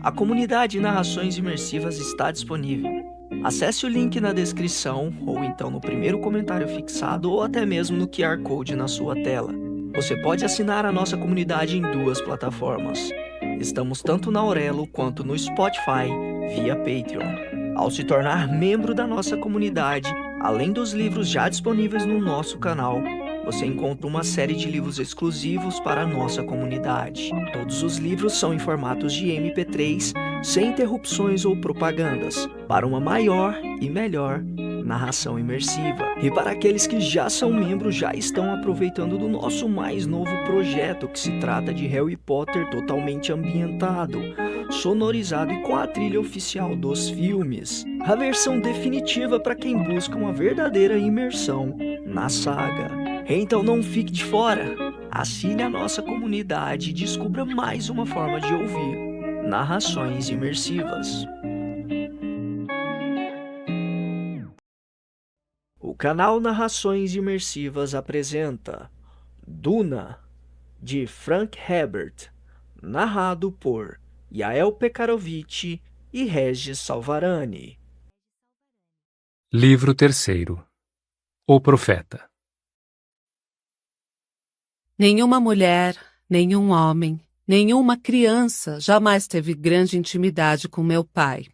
A comunidade Narrações Imersivas está disponível. Acesse o link na descrição, ou então no primeiro comentário fixado, ou até mesmo no QR Code na sua tela. Você pode assinar a nossa comunidade em 2 plataformas. Estamos tanto na Aurelo quanto no Spotify, via Patreon. Ao se tornar membro da nossa comunidade, além dos livros já disponíveis no nosso canal, você encontra uma série de livros exclusivos para a nossa comunidade. Todos os livros são em formatos de MP3, sem interrupções ou propagandas, para uma maior e melhor narração imersiva. E para aqueles que já são membros, já estão aproveitando do nosso mais novo projeto, que se trata de Harry Potter totalmente ambientado, sonorizado e com a trilha oficial dos filmes. A versão definitiva para quem busca uma verdadeira imersão na saga. Então não fique de fora. Assine a nossa comunidade e descubra mais uma forma de ouvir narrações imersivas. O canal Narrações Imersivas apresenta Duna, de Frank Herbert, narrado por Yael Pekarovich e Regis Salvarani. Livro 3º. O Profeta. Nenhuma mulher, nenhum homem, nenhuma criança jamais teve grande intimidade com meu pai.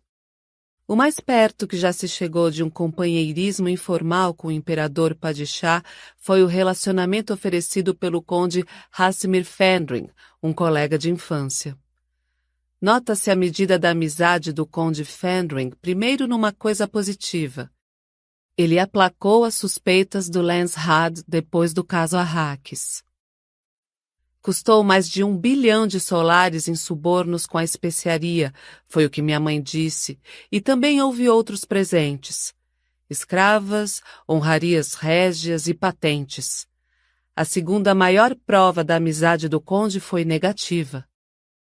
O mais perto que já se chegou de um companheirismo informal com o imperador Padishah foi o relacionamento oferecido pelo conde Hassimir Fendring, um colega de infância. Nota-se a medida da amizade do conde Fendring, primeiro numa coisa positiva. Ele aplacou as suspeitas do Lance Had depois do caso Arrakis. Custou mais de 1 bilhão de solares em subornos com a especiaria, foi o que minha mãe disse, e também houve outros presentes. Escravas, honrarias régias e patentes. A segunda maior prova da amizade do conde foi negativa.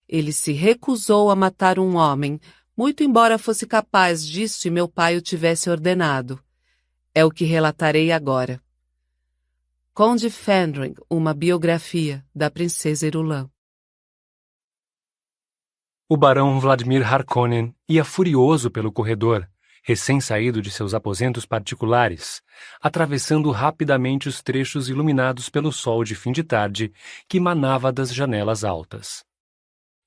Ele se recusou a matar um homem, muito embora fosse capaz disso e meu pai o tivesse ordenado. É o que relatarei agora. Conde Fendring, uma biografia da princesa Irulan. O barão Vladimir Harkonnen ia furioso pelo corredor, recém-saído de seus aposentos particulares, atravessando rapidamente os trechos iluminados pelo sol de fim de tarde que manava das janelas altas.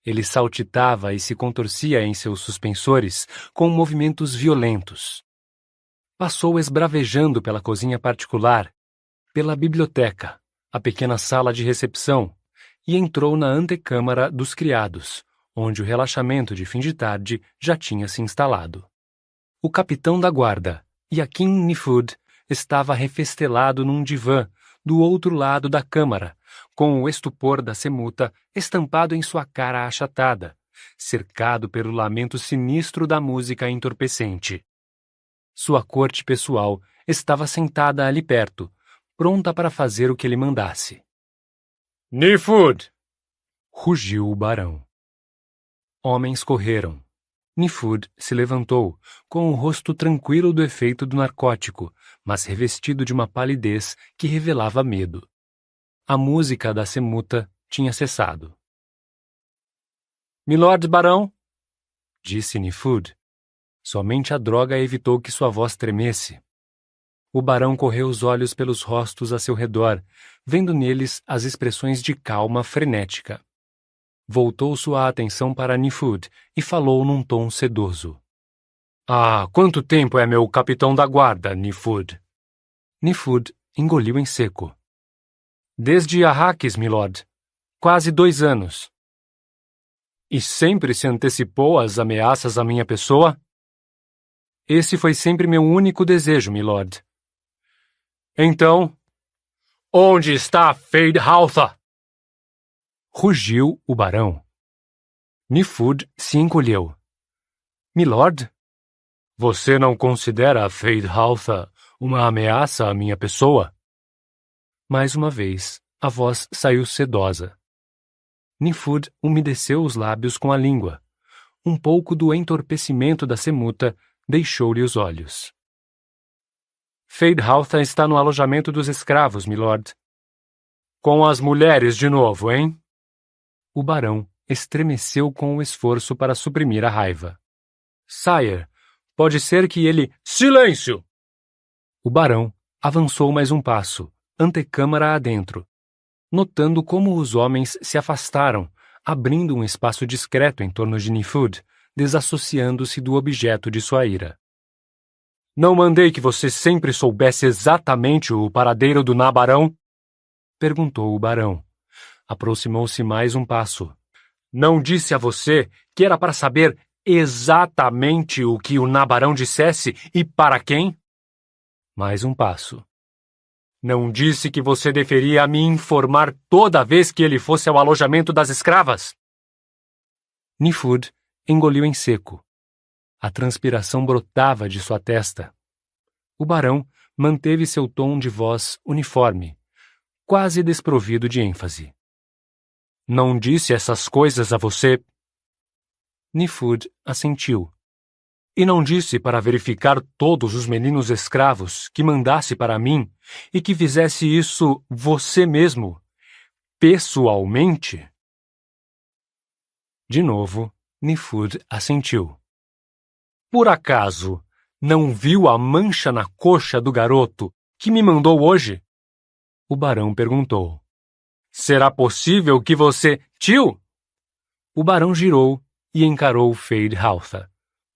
Ele saltitava e se contorcia em seus suspensores com movimentos violentos. Passou esbravejando pela cozinha particular, pela biblioteca, a pequena sala de recepção, e entrou na antecâmara dos criados, onde o relaxamento de fim de tarde já tinha se instalado. O capitão da guarda, Yakin Nifud, estava refestelado num divã do outro lado da câmara, com o estupor da semuta estampado em sua cara achatada, cercado pelo lamento sinistro da música entorpecente. Sua corte pessoal estava sentada ali perto, pronta para fazer o que ele mandasse. Nifud! Rugiu o barão. Homens correram. Nifud se levantou, com o rosto tranquilo do efeito do narcótico, mas revestido de uma palidez que revelava medo. A música da semuta tinha cessado. Milord barão, disse Nifud. Somente a droga evitou que sua voz tremesse. O barão correu os olhos pelos rostos a seu redor, vendo neles as expressões de calma frenética. Voltou sua atenção para Nifud e falou num tom sedoso. Há quanto tempo é meu capitão da guarda, Nifud? Nifud engoliu em seco. Desde Arrakis, milord. Quase 2 anos. E sempre se antecipou às ameaças à minha pessoa? Esse foi sempre meu único desejo, milord. Então, onde está Feyd-Rautha? Rugiu o barão. Nifud se encolheu. Milord? Você não considera Feyd-Rautha uma ameaça à minha pessoa? Mais uma vez, a voz saiu sedosa. Nifud umedeceu os lábios com a língua. Um pouco do entorpecimento da semuta deixou-lhe os olhos. Feyd-Rautha está no alojamento dos escravos, milord. Com as mulheres de novo, hein? O barão estremeceu com o esforço para suprimir a raiva. Sire, pode ser que ele... Silêncio! O barão avançou mais um passo, antecâmara adentro, notando como os homens se afastaram, abrindo um espaço discreto em torno de Nifud, desassociando-se do objeto de sua ira. Não mandei que você sempre soubesse exatamente o paradeiro do Nabarão? Perguntou o barão. Aproximou-se mais um passo. Não disse a você que era para saber exatamente o que o Nabarão dissesse e para quem? Mais um passo. Não disse que você deveria me informar toda vez que ele fosse ao alojamento das escravas? Nifud engoliu em seco. A transpiração brotava de sua testa. O barão manteve seu tom de voz uniforme, quase desprovido de ênfase. Não disse essas coisas a você? Nifud assentiu. E não disse para verificar todos os meninos escravos que mandasse para mim e que fizesse isso você mesmo, pessoalmente? De novo, Nifud assentiu. Por acaso, não viu a mancha na coxa do garoto que me mandou hoje? O barão perguntou. Será possível que você... Tio! O barão girou e encarou Feyd-Rautha,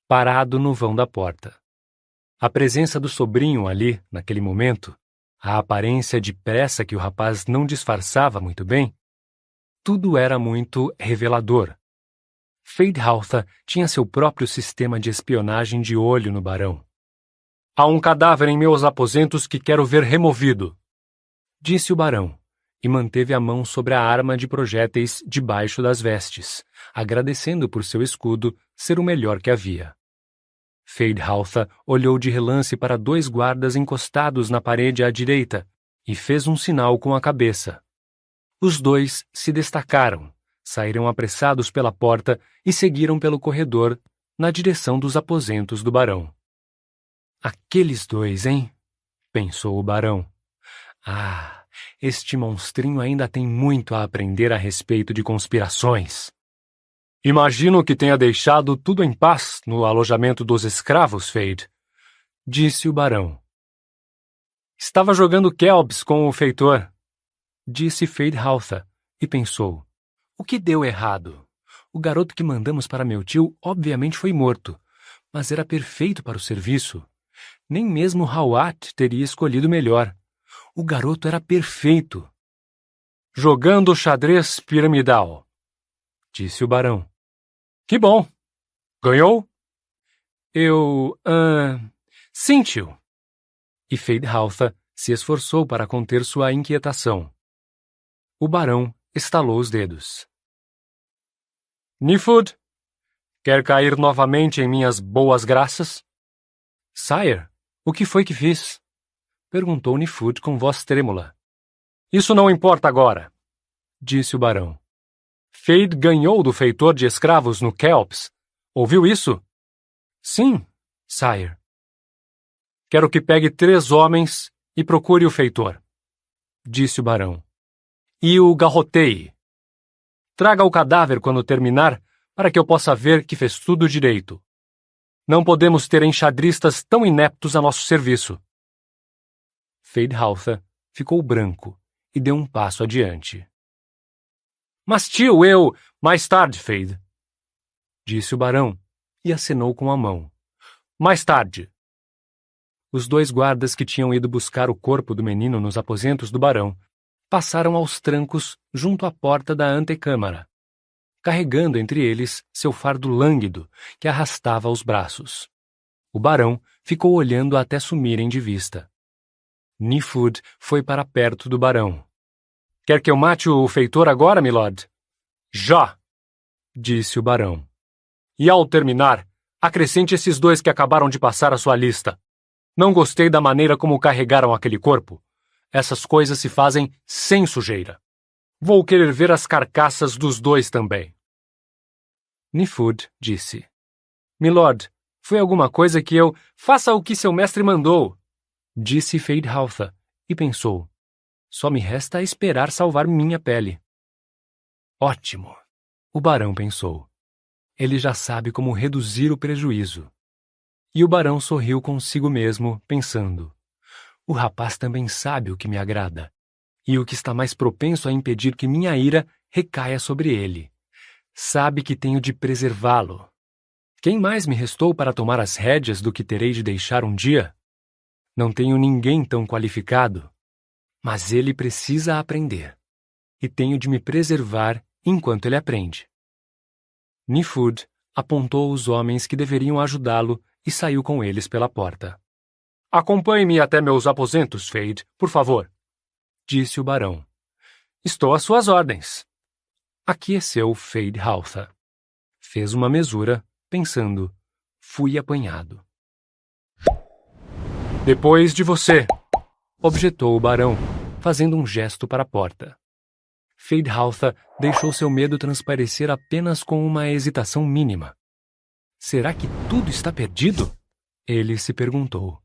parado no vão da porta. A presença do sobrinho ali, naquele momento, a aparência de pressa que o rapaz não disfarçava muito bem, tudo era muito revelador. Feyd-Rautha tinha seu próprio sistema de espionagem de olho no barão. Há um cadáver em meus aposentos que quero ver removido, disse o barão, e manteve a mão sobre a arma de projéteis debaixo das vestes, agradecendo por seu escudo ser o melhor que havia. Feyd-Rautha olhou de relance para 2 guardas encostados na parede à direita e fez um sinal com a cabeça. Os 2 se destacaram, saíram apressados pela porta e seguiram pelo corredor na direção dos aposentos do barão. Aqueles 2, hein? Pensou o barão. Ah, este monstrinho ainda tem muito a aprender a respeito de conspirações. Imagino que tenha deixado tudo em paz no alojamento dos escravos, Feyd, disse o barão. Estava jogando Kelbs com o feitor, disse Feyd-Rautha, e pensou. O que deu errado? O garoto que mandamos para meu tio obviamente foi morto, mas era perfeito para o serviço. Nem mesmo Hawat teria escolhido melhor. O garoto era perfeito. Jogando xadrez piramidal, disse o barão. Que bom. Ganhou? Sim, tio. E Feyd-Rautha se esforçou para conter sua inquietação. O barão estalou os dedos. Nifud, quer cair novamente em minhas boas graças? Sire, o que foi que fiz? Perguntou Nifud com voz trêmula. Isso não importa agora, disse o barão. Feyd ganhou do feitor de escravos no Kelps. Ouviu isso? Sim, sire. Quero que pegue 3 homens e procure o feitor, disse o barão. E o garroteie. Traga o cadáver quando terminar, para que eu possa ver que fez tudo direito. Não podemos ter enxadristas tão ineptos a nosso serviço. Feyd-Rautha ficou branco e deu um passo adiante. Mas tio, Mais tarde, Feyd, disse o barão e acenou com a mão. Mais tarde. Os 2 guardas que tinham ido buscar o corpo do menino nos aposentos do barão passaram aos trancos junto à porta da antecâmara, carregando entre eles seu fardo lânguido que arrastava aos braços. O barão ficou olhando até sumirem de vista. Nifud foi para perto do barão. Quer que eu mate o feitor agora, milord? Já, disse o barão. E ao terminar, acrescente esses 2 que acabaram de passar a sua lista. Não gostei da maneira como carregaram aquele corpo. Essas coisas se fazem sem sujeira. Vou querer ver as carcaças dos 2 também. Nifud disse. Milord, foi alguma coisa que eu... Faça o que seu mestre mandou, disse Feyd-Rautha, e pensou. Só me resta esperar salvar minha pele. Ótimo. O barão pensou. Ele já sabe como reduzir o prejuízo. E o barão sorriu consigo mesmo, pensando: o rapaz também sabe o que me agrada, e o que está mais propenso a impedir que minha ira recaia sobre ele. Sabe que tenho de preservá-lo. Quem mais me restou para tomar as rédeas do que terei de deixar um dia? Não tenho ninguém tão qualificado, mas ele precisa aprender, e tenho de me preservar enquanto ele aprende. Nifud apontou os homens que deveriam ajudá-lo e saiu com eles pela porta. Acompanhe-me até meus aposentos, Fade, por favor, disse o barão. Estou às suas ordens. Aqueceu Feyd-Rautha. Fez uma mesura, pensando: fui apanhado. Depois de você, objetou o barão, fazendo um gesto para a porta. Feyd-Rautha deixou seu medo transparecer apenas com uma hesitação mínima. Será que tudo está perdido? Ele se perguntou.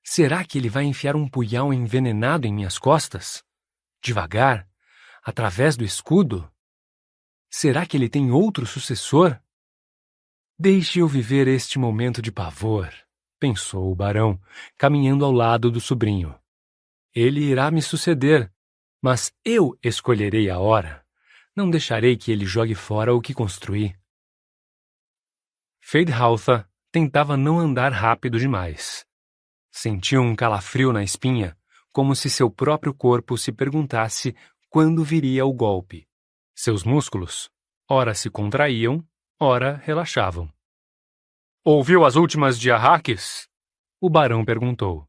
Será que ele vai enfiar um punhal envenenado em minhas costas? Devagar, através do escudo? Será que ele tem outro sucessor? Deixe-o viver este momento de pavor, pensou o barão, caminhando ao lado do sobrinho. Ele irá me suceder, mas eu escolherei a hora. Não deixarei que ele jogue fora o que construí. Feyd-Rautha tentava não andar rápido demais. Sentiu um calafrio na espinha, como se seu próprio corpo se perguntasse quando viria o golpe. Seus músculos, ora se contraíam, ora relaxavam. Ouviu as últimas de Arrakis? O barão perguntou.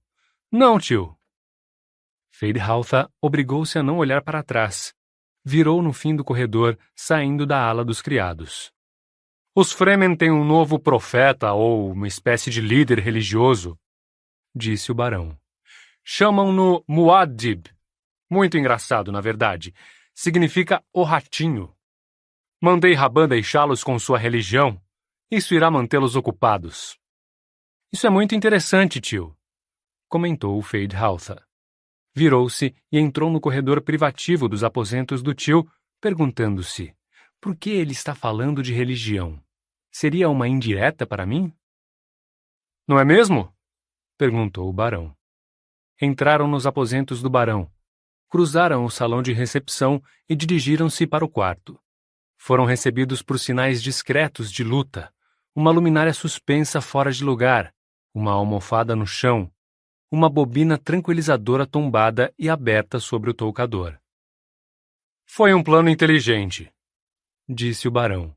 Não, tio. Feyd-Rautha obrigou-se a não olhar para trás. Virou no fim do corredor, saindo da ala dos criados. Os Fremen têm um novo profeta ou uma espécie de líder religioso, disse o barão. Chamam-no Muad'Dib. Muito engraçado, na verdade. Significa o ratinho. Mandei Rabban deixá-los com sua religião. Isso irá mantê-los ocupados. Isso é muito interessante, tio, comentou Feyd-Rautha. Virou-se e entrou no corredor privativo dos aposentos do tio, perguntando-se: por que ele está falando de religião? Seria uma indireta para mim? Não é mesmo? Perguntou o barão. Entraram nos aposentos do barão, cruzaram o salão de recepção e dirigiram-se para o quarto. Foram recebidos por sinais discretos de luta, uma luminária suspensa fora de lugar, uma almofada no chão, uma bobina tranquilizadora tombada e aberta sobre o toucador. Foi um plano inteligente, disse o barão.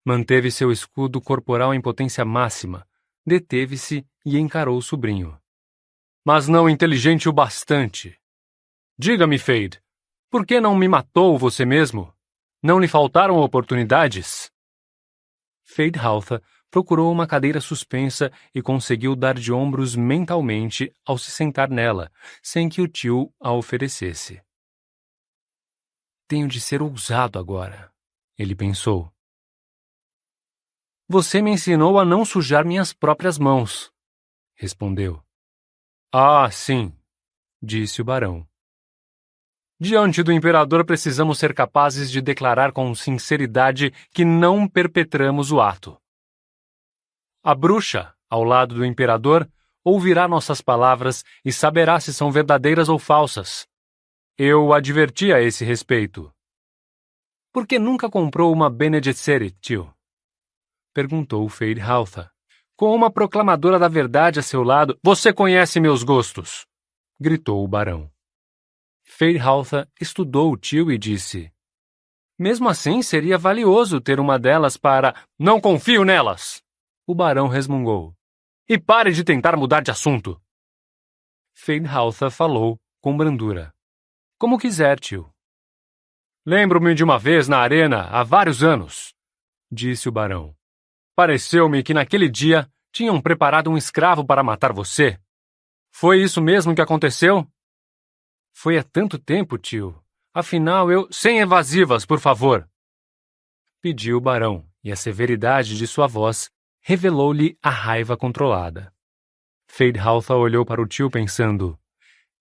Manteve seu escudo corporal em potência máxima, deteve-se e encarou o sobrinho. Mas não inteligente o bastante. Diga-me, Feyd, por que não me matou você mesmo? Não lhe faltaram oportunidades? Feyd-Rautha procurou uma cadeira suspensa e conseguiu dar de ombros mentalmente ao se sentar nela, sem que o tio a oferecesse. Tenho de ser ousado agora, ele pensou. Você me ensinou a não sujar minhas próprias mãos, respondeu. Ah, sim, disse o barão. Diante do imperador precisamos ser capazes de declarar com sinceridade que não perpetramos o ato. A bruxa, ao lado do imperador, ouvirá nossas palavras e saberá se são verdadeiras ou falsas. Eu o adverti a esse respeito. Por que nunca comprou uma Bene Gesserit, tio? Perguntou Feyd-Rautha. Com uma proclamadora da verdade a seu lado, você conhece meus gostos, gritou o barão. Feyd-Rautha estudou o tio e disse: mesmo assim, seria valioso ter uma delas para... Não confio nelas! O barão resmungou. E pare de tentar mudar de assunto! Feyd-Rautha falou com brandura. Como quiser, tio. Lembro-me de uma vez na arena, há vários anos, disse o barão. Pareceu-me que naquele dia tinham preparado um escravo para matar você. Foi isso mesmo que aconteceu? Foi há tanto tempo, tio. Afinal, eu... Sem evasivas, por favor! Pediu o barão, e a severidade de sua voz revelou-lhe a raiva controlada. Feyd-Rautha olhou para o tio pensando: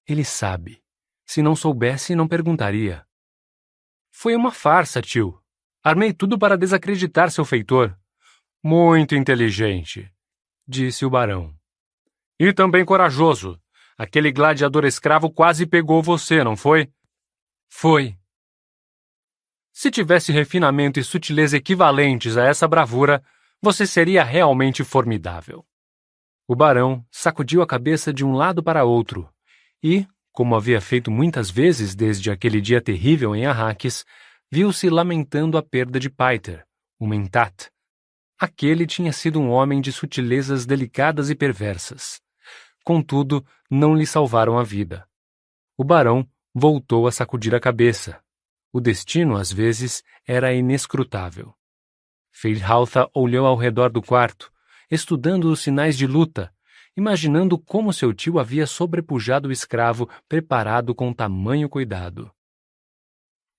ele sabe. Se não soubesse, não perguntaria. Foi uma farsa, tio, Armei tudo para desacreditar seu feitor. Muito inteligente, disse o barão. E também corajoso. Aquele gladiador escravo quase pegou você, não foi? Foi. Se tivesse refinamento e sutileza equivalentes a essa bravura, você seria realmente formidável. O barão sacudiu a cabeça de um lado para outro e, como havia feito muitas vezes desde aquele dia terrível em Arrakis, viu-se lamentando a perda de Paiter, o Mentat. Aquele tinha sido um homem de sutilezas delicadas e perversas. Contudo, não lhe salvaram a vida. O barão voltou a sacudir a cabeça. O destino, às vezes, era inescrutável. Feydhauta olhou ao redor do quarto, estudando os sinais de luta, imaginando como seu tio havia sobrepujado o escravo preparado com tamanho cuidado.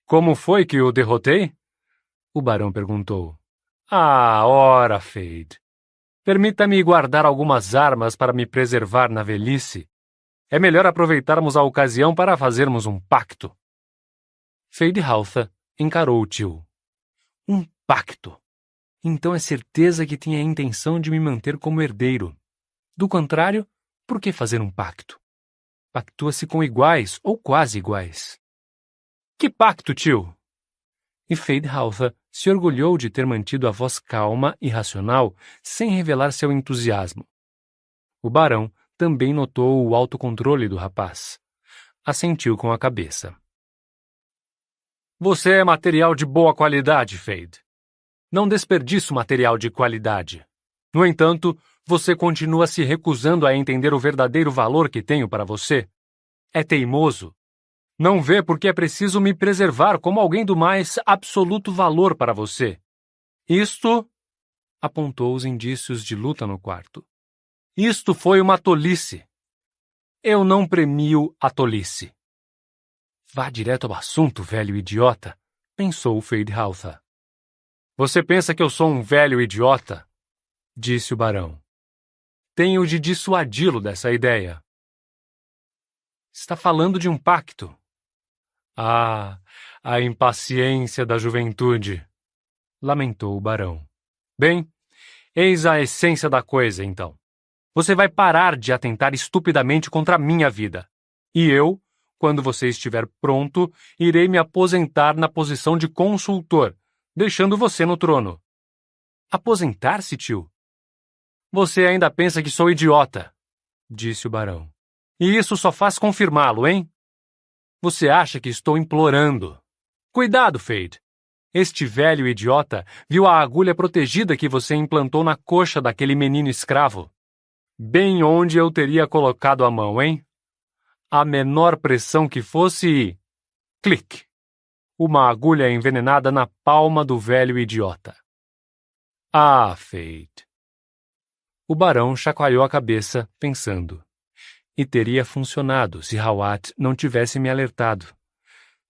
Como foi que o derrotei? O barão perguntou. Ora, Feyd. Permita-me guardar algumas armas para me preservar na velhice. É melhor aproveitarmos a ocasião para fazermos um pacto. Feydhauta encarou o tio. Um pacto? Então é certeza que tinha a intenção de me manter como herdeiro. Do contrário, por que fazer um pacto? Pactua-se com iguais ou quase iguais. Que pacto, tio? E Feydhauta se orgulhou de ter mantido a voz calma e racional sem revelar seu entusiasmo. O barão também notou o autocontrole do rapaz. Assentiu com a cabeça. Você é material de boa qualidade, Feyd. Não desperdiço material de qualidade. No entanto, você continua se recusando a entender o verdadeiro valor que tenho para você. É teimoso. Não vê porque é preciso me preservar como alguém do mais absoluto valor para você. Isto, apontou os indícios de luta no quarto. Isto foi uma tolice. Eu não premio a tolice. Vá direto ao assunto, velho idiota, pensou Feydhauta. Você pensa que eu sou um velho idiota? Disse o barão. Tenho de dissuadi-lo dessa ideia. Está falando de um pacto. Ah, a impaciência da juventude, lamentou o barão. Bem, eis a essência da coisa, então. Você vai parar de atentar estupidamente contra a minha vida. E eu, quando você estiver pronto, irei me aposentar na posição de consultor, deixando você no trono. Aposentar-se, tio? Você ainda pensa que sou idiota, disse o barão. E isso só faz confirmá-lo, hein? Você acha que estou implorando. Cuidado, Feyd. Este velho idiota viu a agulha protegida que você implantou na coxa daquele menino escravo. Bem onde eu teria colocado a mão, hein? A menor pressão que fosse e... clique! Uma agulha envenenada na palma do velho idiota. Ah, Feyd. O barão chacoalhou a cabeça, pensando. E teria funcionado se Hawat não tivesse me alertado.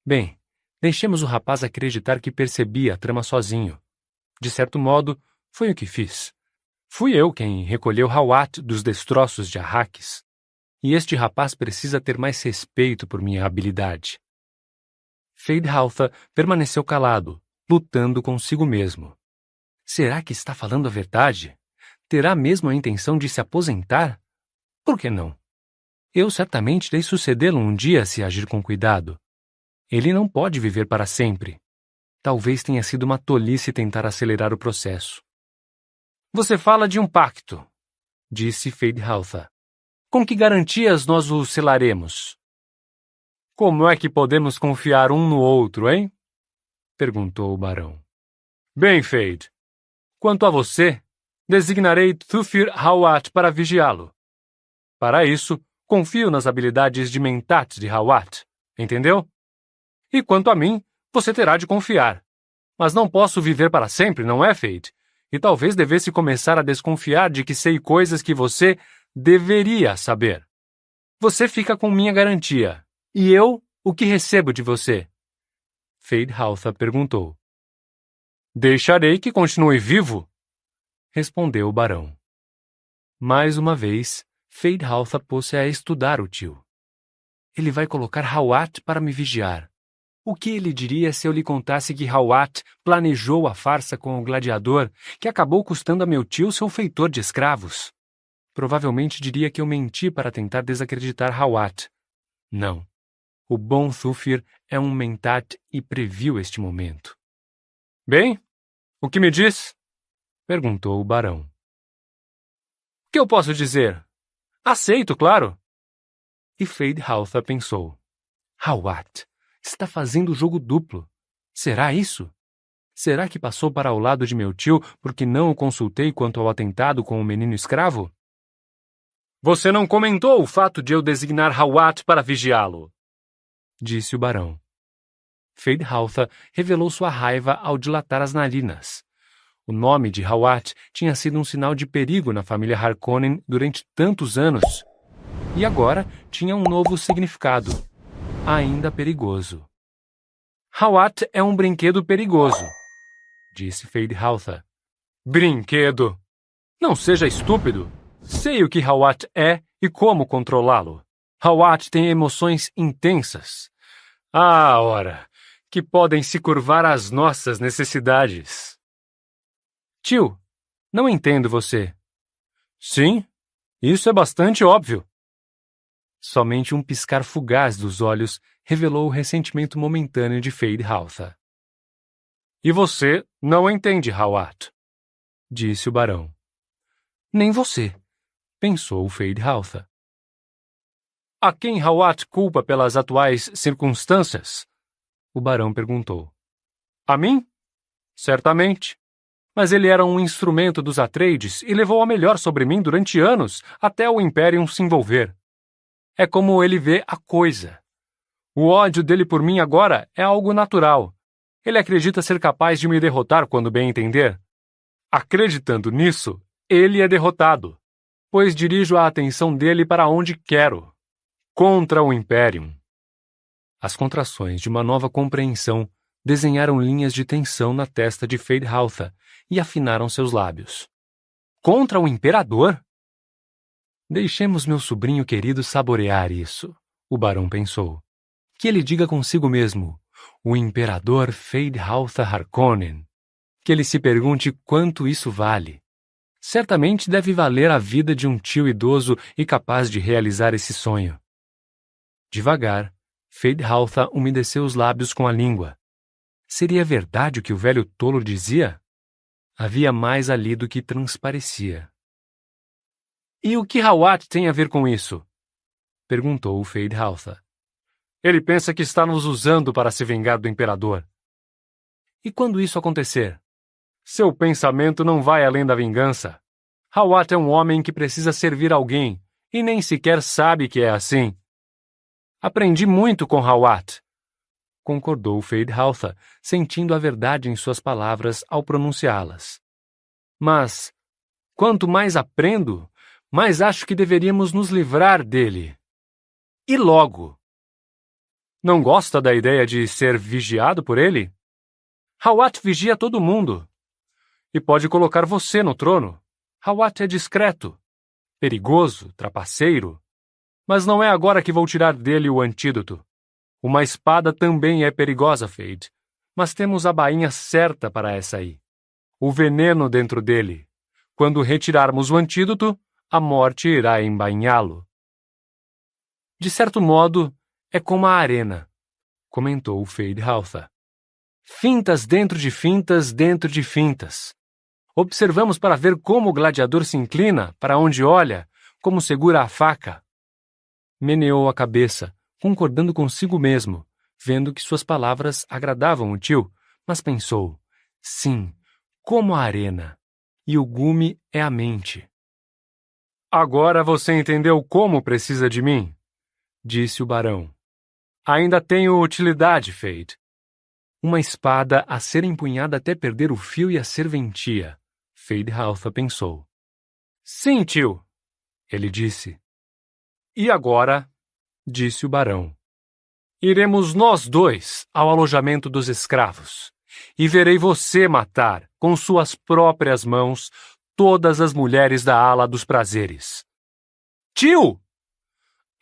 Bem, deixemos o rapaz acreditar que percebia a trama sozinho. De certo modo, foi o que fiz. Fui eu quem recolheu Hawat dos destroços de Arrakis. E este rapaz precisa ter mais respeito por minha habilidade. Feydhauta permaneceu calado, lutando consigo mesmo. Será que está falando a verdade? Terá mesmo a intenção de se aposentar? Por que não? Eu certamente irei sucedê-lo um dia se agir com cuidado. Ele não pode viver para sempre. Talvez tenha sido uma tolice tentar acelerar o processo. Você fala de um pacto, disse Feydhauta. Com que garantias nós o selaremos? Como é que podemos confiar um no outro, hein? Perguntou o barão. Bem, Feyd. Quanto a você, designarei Thufir Hawat para vigiá-lo. Para isso, confio nas habilidades de Mentat de Hawat, entendeu? E quanto a mim, você terá de confiar. Mas não posso viver para sempre, não é, Feyd? E talvez devesse começar a desconfiar de que sei coisas que você deveria saber. Você fica com minha garantia. E eu, o que recebo de você? Feydhauta perguntou. Deixarei que continue vivo? Respondeu o barão. Mais uma vez, Feydhauta pôs-se a estudar o tio. Ele vai colocar Hawat para me vigiar. O que ele diria se eu lhe contasse que Hawat planejou a farsa com o gladiador, que acabou custando a meu tio seu feitor de escravos? Provavelmente diria que eu menti para tentar desacreditar Hawat. Não. O bom Thufir é um mentat e previu este momento. Bem, o que me diz? Perguntou o barão. O que eu posso dizer? Aceito, claro. E Feyd-Rautha pensou. Hawat está fazendo jogo duplo. Será isso? Será que passou para o lado de meu tio porque não o consultei quanto ao atentado com o menino escravo? Você não comentou o fato de eu designar Hawat para vigiá-lo, disse o barão. Feyd-Rautha revelou sua raiva ao dilatar as narinas. O nome de Hawat tinha sido um sinal de perigo na família Harkonnen durante tantos anos. E agora tinha um novo significado, ainda perigoso. Hawat é um brinquedo perigoso, disse Feyd-Rautha. Brinquedo? Não seja estúpido. Sei o que Hawat é e como controlá-lo. Hawat tem emoções intensas. Ora, que podem se curvar às nossas necessidades. Tio, não entendo você. Sim, isso é bastante óbvio. Somente um piscar fugaz dos olhos revelou o ressentimento momentâneo de Feyd-Rautha. E você não entende Hawat, disse o barão. Nem você, pensou Feyd-Rautha. A quem Hawat culpa pelas atuais circunstâncias? O barão perguntou. A mim? Certamente. Mas ele era um instrumento dos Atreides e levou a melhor sobre mim durante anos, até o Imperium se envolver. É como ele vê a coisa. O ódio dele por mim agora é algo natural. Ele acredita ser capaz de me derrotar quando bem entender. Acreditando nisso, ele é derrotado, pois dirijo a atenção dele para onde quero. Contra o Imperium. As contrações de uma nova compreensão desenharam linhas de tensão na testa de Feyd-Rautha e afinaram seus lábios. Contra o Imperador? Deixemos meu sobrinho querido saborear isso, o barão pensou. Que ele diga consigo mesmo, o Imperador Feyd-Rautha Harkonnen. Que ele se pergunte quanto isso vale. Certamente deve valer a vida de um tio idoso e capaz de realizar esse sonho. Devagar, Feyd-Rautha umedeceu os lábios com a língua. Seria verdade o que o velho tolo dizia? Havia mais ali do que transparecia. E o que Hawat tem a ver com isso? Perguntou Feyd-Rautha. Ele pensa que está nos usando para se vingar do imperador. E quando isso acontecer? Seu pensamento não vai além da vingança. Hawat é um homem que precisa servir alguém e nem sequer sabe que é assim. Aprendi muito com Hawat, concordou Feyd-Rautha, sentindo a verdade em suas palavras ao pronunciá-las. Mas, quanto mais aprendo, mais acho que deveríamos nos livrar dele. E logo. Não gosta da ideia de ser vigiado por ele? Hawat vigia todo mundo. E pode colocar você no trono. Hawat é discreto, perigoso, trapaceiro. Mas não é agora que vou tirar dele o antídoto. Uma espada também é perigosa, Feyd, mas temos a bainha certa para essa aí. O veneno dentro dele. Quando retirarmos o antídoto, a morte irá embainhá-lo. De certo modo, é como a arena, comentou Feyd-Rautha. Fintas dentro de fintas dentro de fintas. Observamos para ver como o gladiador se inclina, para onde olha, como segura a faca. Meneou a cabeça, concordando consigo mesmo, vendo que suas palavras agradavam o tio, mas pensou, sim, como a arena, e o gume é a mente. Agora você entendeu como precisa de mim? Disse o barão. Ainda tenho utilidade, Feyd. Uma espada a ser empunhada até perder o fio e a serventia, Feyd-Rautha pensou. Sim, tio, ele disse. E agora, disse o barão, iremos nós dois ao alojamento dos escravos, e verei você matar, com suas próprias mãos, todas as mulheres da ala dos prazeres. Tio!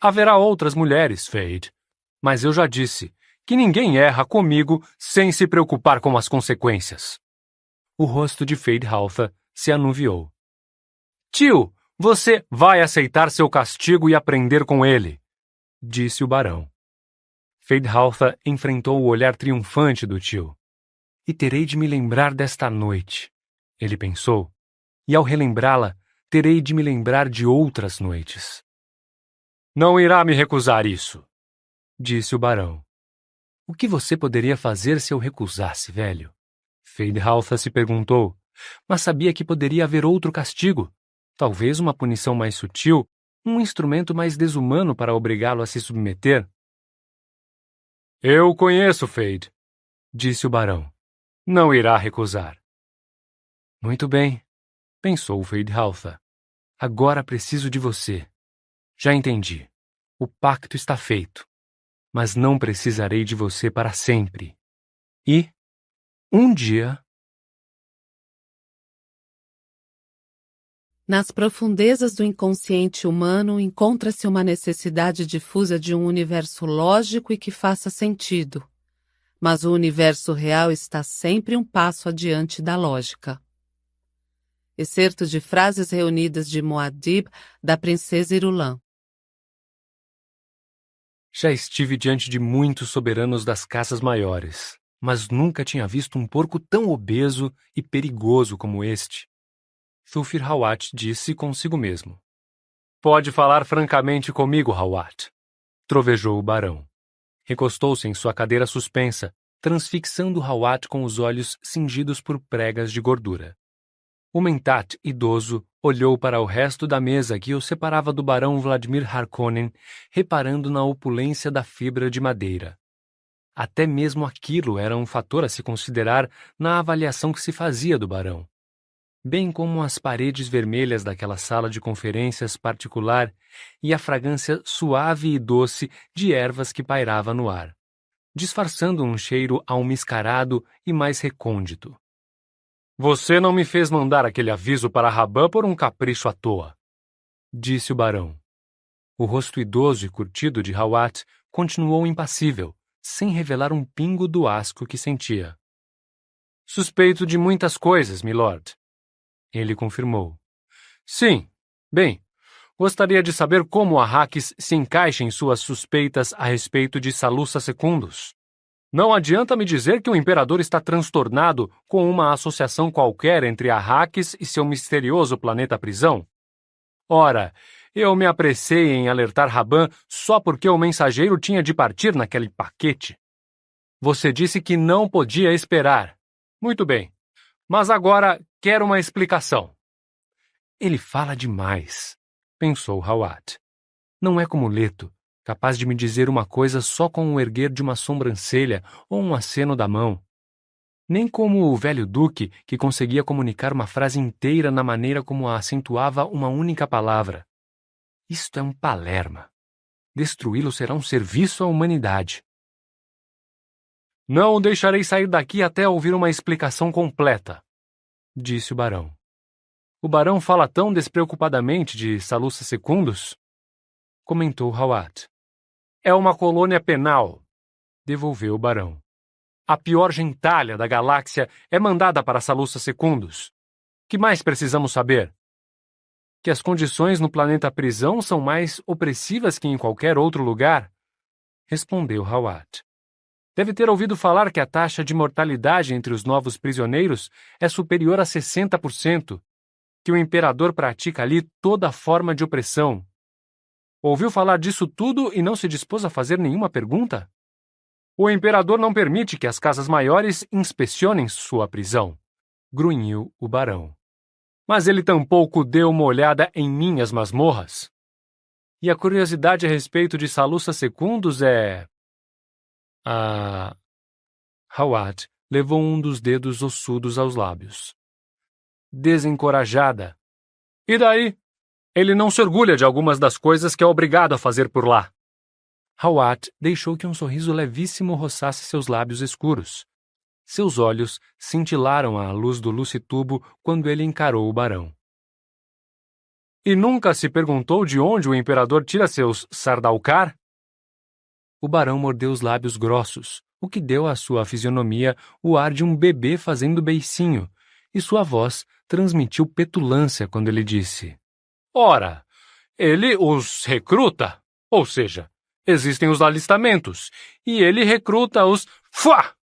Haverá outras mulheres, Feyd, mas eu já disse que ninguém erra comigo sem se preocupar com as consequências. O rosto de Feydhauser se anuviou. Tio, você vai aceitar seu castigo e aprender com ele, disse o barão. Feydhauser enfrentou o olhar triunfante do tio. E terei de me lembrar desta noite, ele pensou, e ao relembrá-la, terei de me lembrar de outras noites. Não irá me recusar isso, disse o barão. O que você poderia fazer se eu recusasse, velho? Feydhauser se perguntou, mas sabia que poderia haver outro castigo, talvez uma punição mais sutil, um instrumento mais desumano para obrigá-lo a se submeter. Eu o conheço, Feyd, disse o barão. Não irá recusar. Muito bem, pensou Feydhauser. Agora preciso de você. Já entendi. O pacto está feito. Mas não precisarei de você para sempre. E, um dia... Nas profundezas do inconsciente humano encontra-se uma necessidade difusa de um universo lógico e que faça sentido. Mas o universo real está sempre um passo adiante da lógica. Excerto de frases reunidas de Muad'Dib, da princesa Irulan. Já estive diante de muitos soberanos das casas maiores, mas nunca tinha visto um porco tão obeso e perigoso como este. Thufir Hawat disse consigo mesmo. Pode falar francamente comigo, Hawat, trovejou o barão. Recostou-se em sua cadeira suspensa, transfixando Hawat com os olhos cingidos por pregas de gordura. O Mentat, idoso, olhou para o resto da mesa que o separava do barão Vladimir Harkonnen, reparando na opulência da fibra de madeira. Até mesmo aquilo era um fator a se considerar na avaliação que se fazia do barão. Bem como as paredes vermelhas daquela sala de conferências particular e a fragrância suave e doce de ervas que pairava no ar, disfarçando um cheiro almiscarado e mais recôndito. Você não me fez mandar aquele aviso para Raban por um capricho à toa, disse o barão. O rosto idoso e curtido de Hawat continuou impassível, sem revelar um pingo do asco que sentia. Suspeito de muitas coisas, milord. Ele confirmou. Sim. Bem, gostaria de saber como Arrakis se encaixa em suas suspeitas a respeito de Salusa Secundus. Não adianta me dizer que o imperador está transtornado com uma associação qualquer entre Arrakis e seu misterioso planeta-prisão. Ora, eu me apressei em alertar Raban só porque o mensageiro tinha de partir naquele paquete. Você disse que não podia esperar. Muito bem. Mas agora quero uma explicação. Ele fala demais, pensou Hawat. Não é como Leto, capaz de me dizer uma coisa só com o erguer de uma sobrancelha ou um aceno da mão. Nem como o velho duque, que conseguia comunicar uma frase inteira na maneira como a acentuava uma única palavra. Isto é um palerma. Destruí-lo será um serviço à humanidade. Não o deixarei sair daqui até ouvir uma explicação completa, disse o barão. O barão fala tão despreocupadamente de Salusa Secundus, comentou Hawat. É uma colônia penal, devolveu o barão. A pior gentalha da galáxia é mandada para Salusa Secundus. Que mais precisamos saber? Que as condições no planeta prisão são mais opressivas que em qualquer outro lugar, respondeu Hawat. Deve ter ouvido falar que a taxa de mortalidade entre os novos prisioneiros é superior a 60%, que o imperador pratica ali toda forma de opressão. Ouviu falar disso tudo e não se dispôs a fazer nenhuma pergunta? O imperador não permite que as casas maiores inspecionem sua prisão, grunhiu o barão. Mas ele tampouco deu uma olhada em minhas masmorras. E a curiosidade a respeito de Salusa Secundus é... Hawat levou um dos dedos ossudos aos lábios. Desencorajada. E daí? Ele não se orgulha de algumas das coisas que é obrigado a fazer por lá. Hawat deixou que um sorriso levíssimo roçasse seus lábios escuros. Seus olhos cintilaram à luz do lucitubo quando ele encarou o barão. E nunca se perguntou de onde o imperador tira seus sardaukar? O barão mordeu os lábios grossos, o que deu à sua fisionomia o ar de um bebê fazendo beicinho, e sua voz transmitiu petulância quando ele disse: Ora, ele os recruta, ou seja, existem os alistamentos, e ele recruta os... Fuá!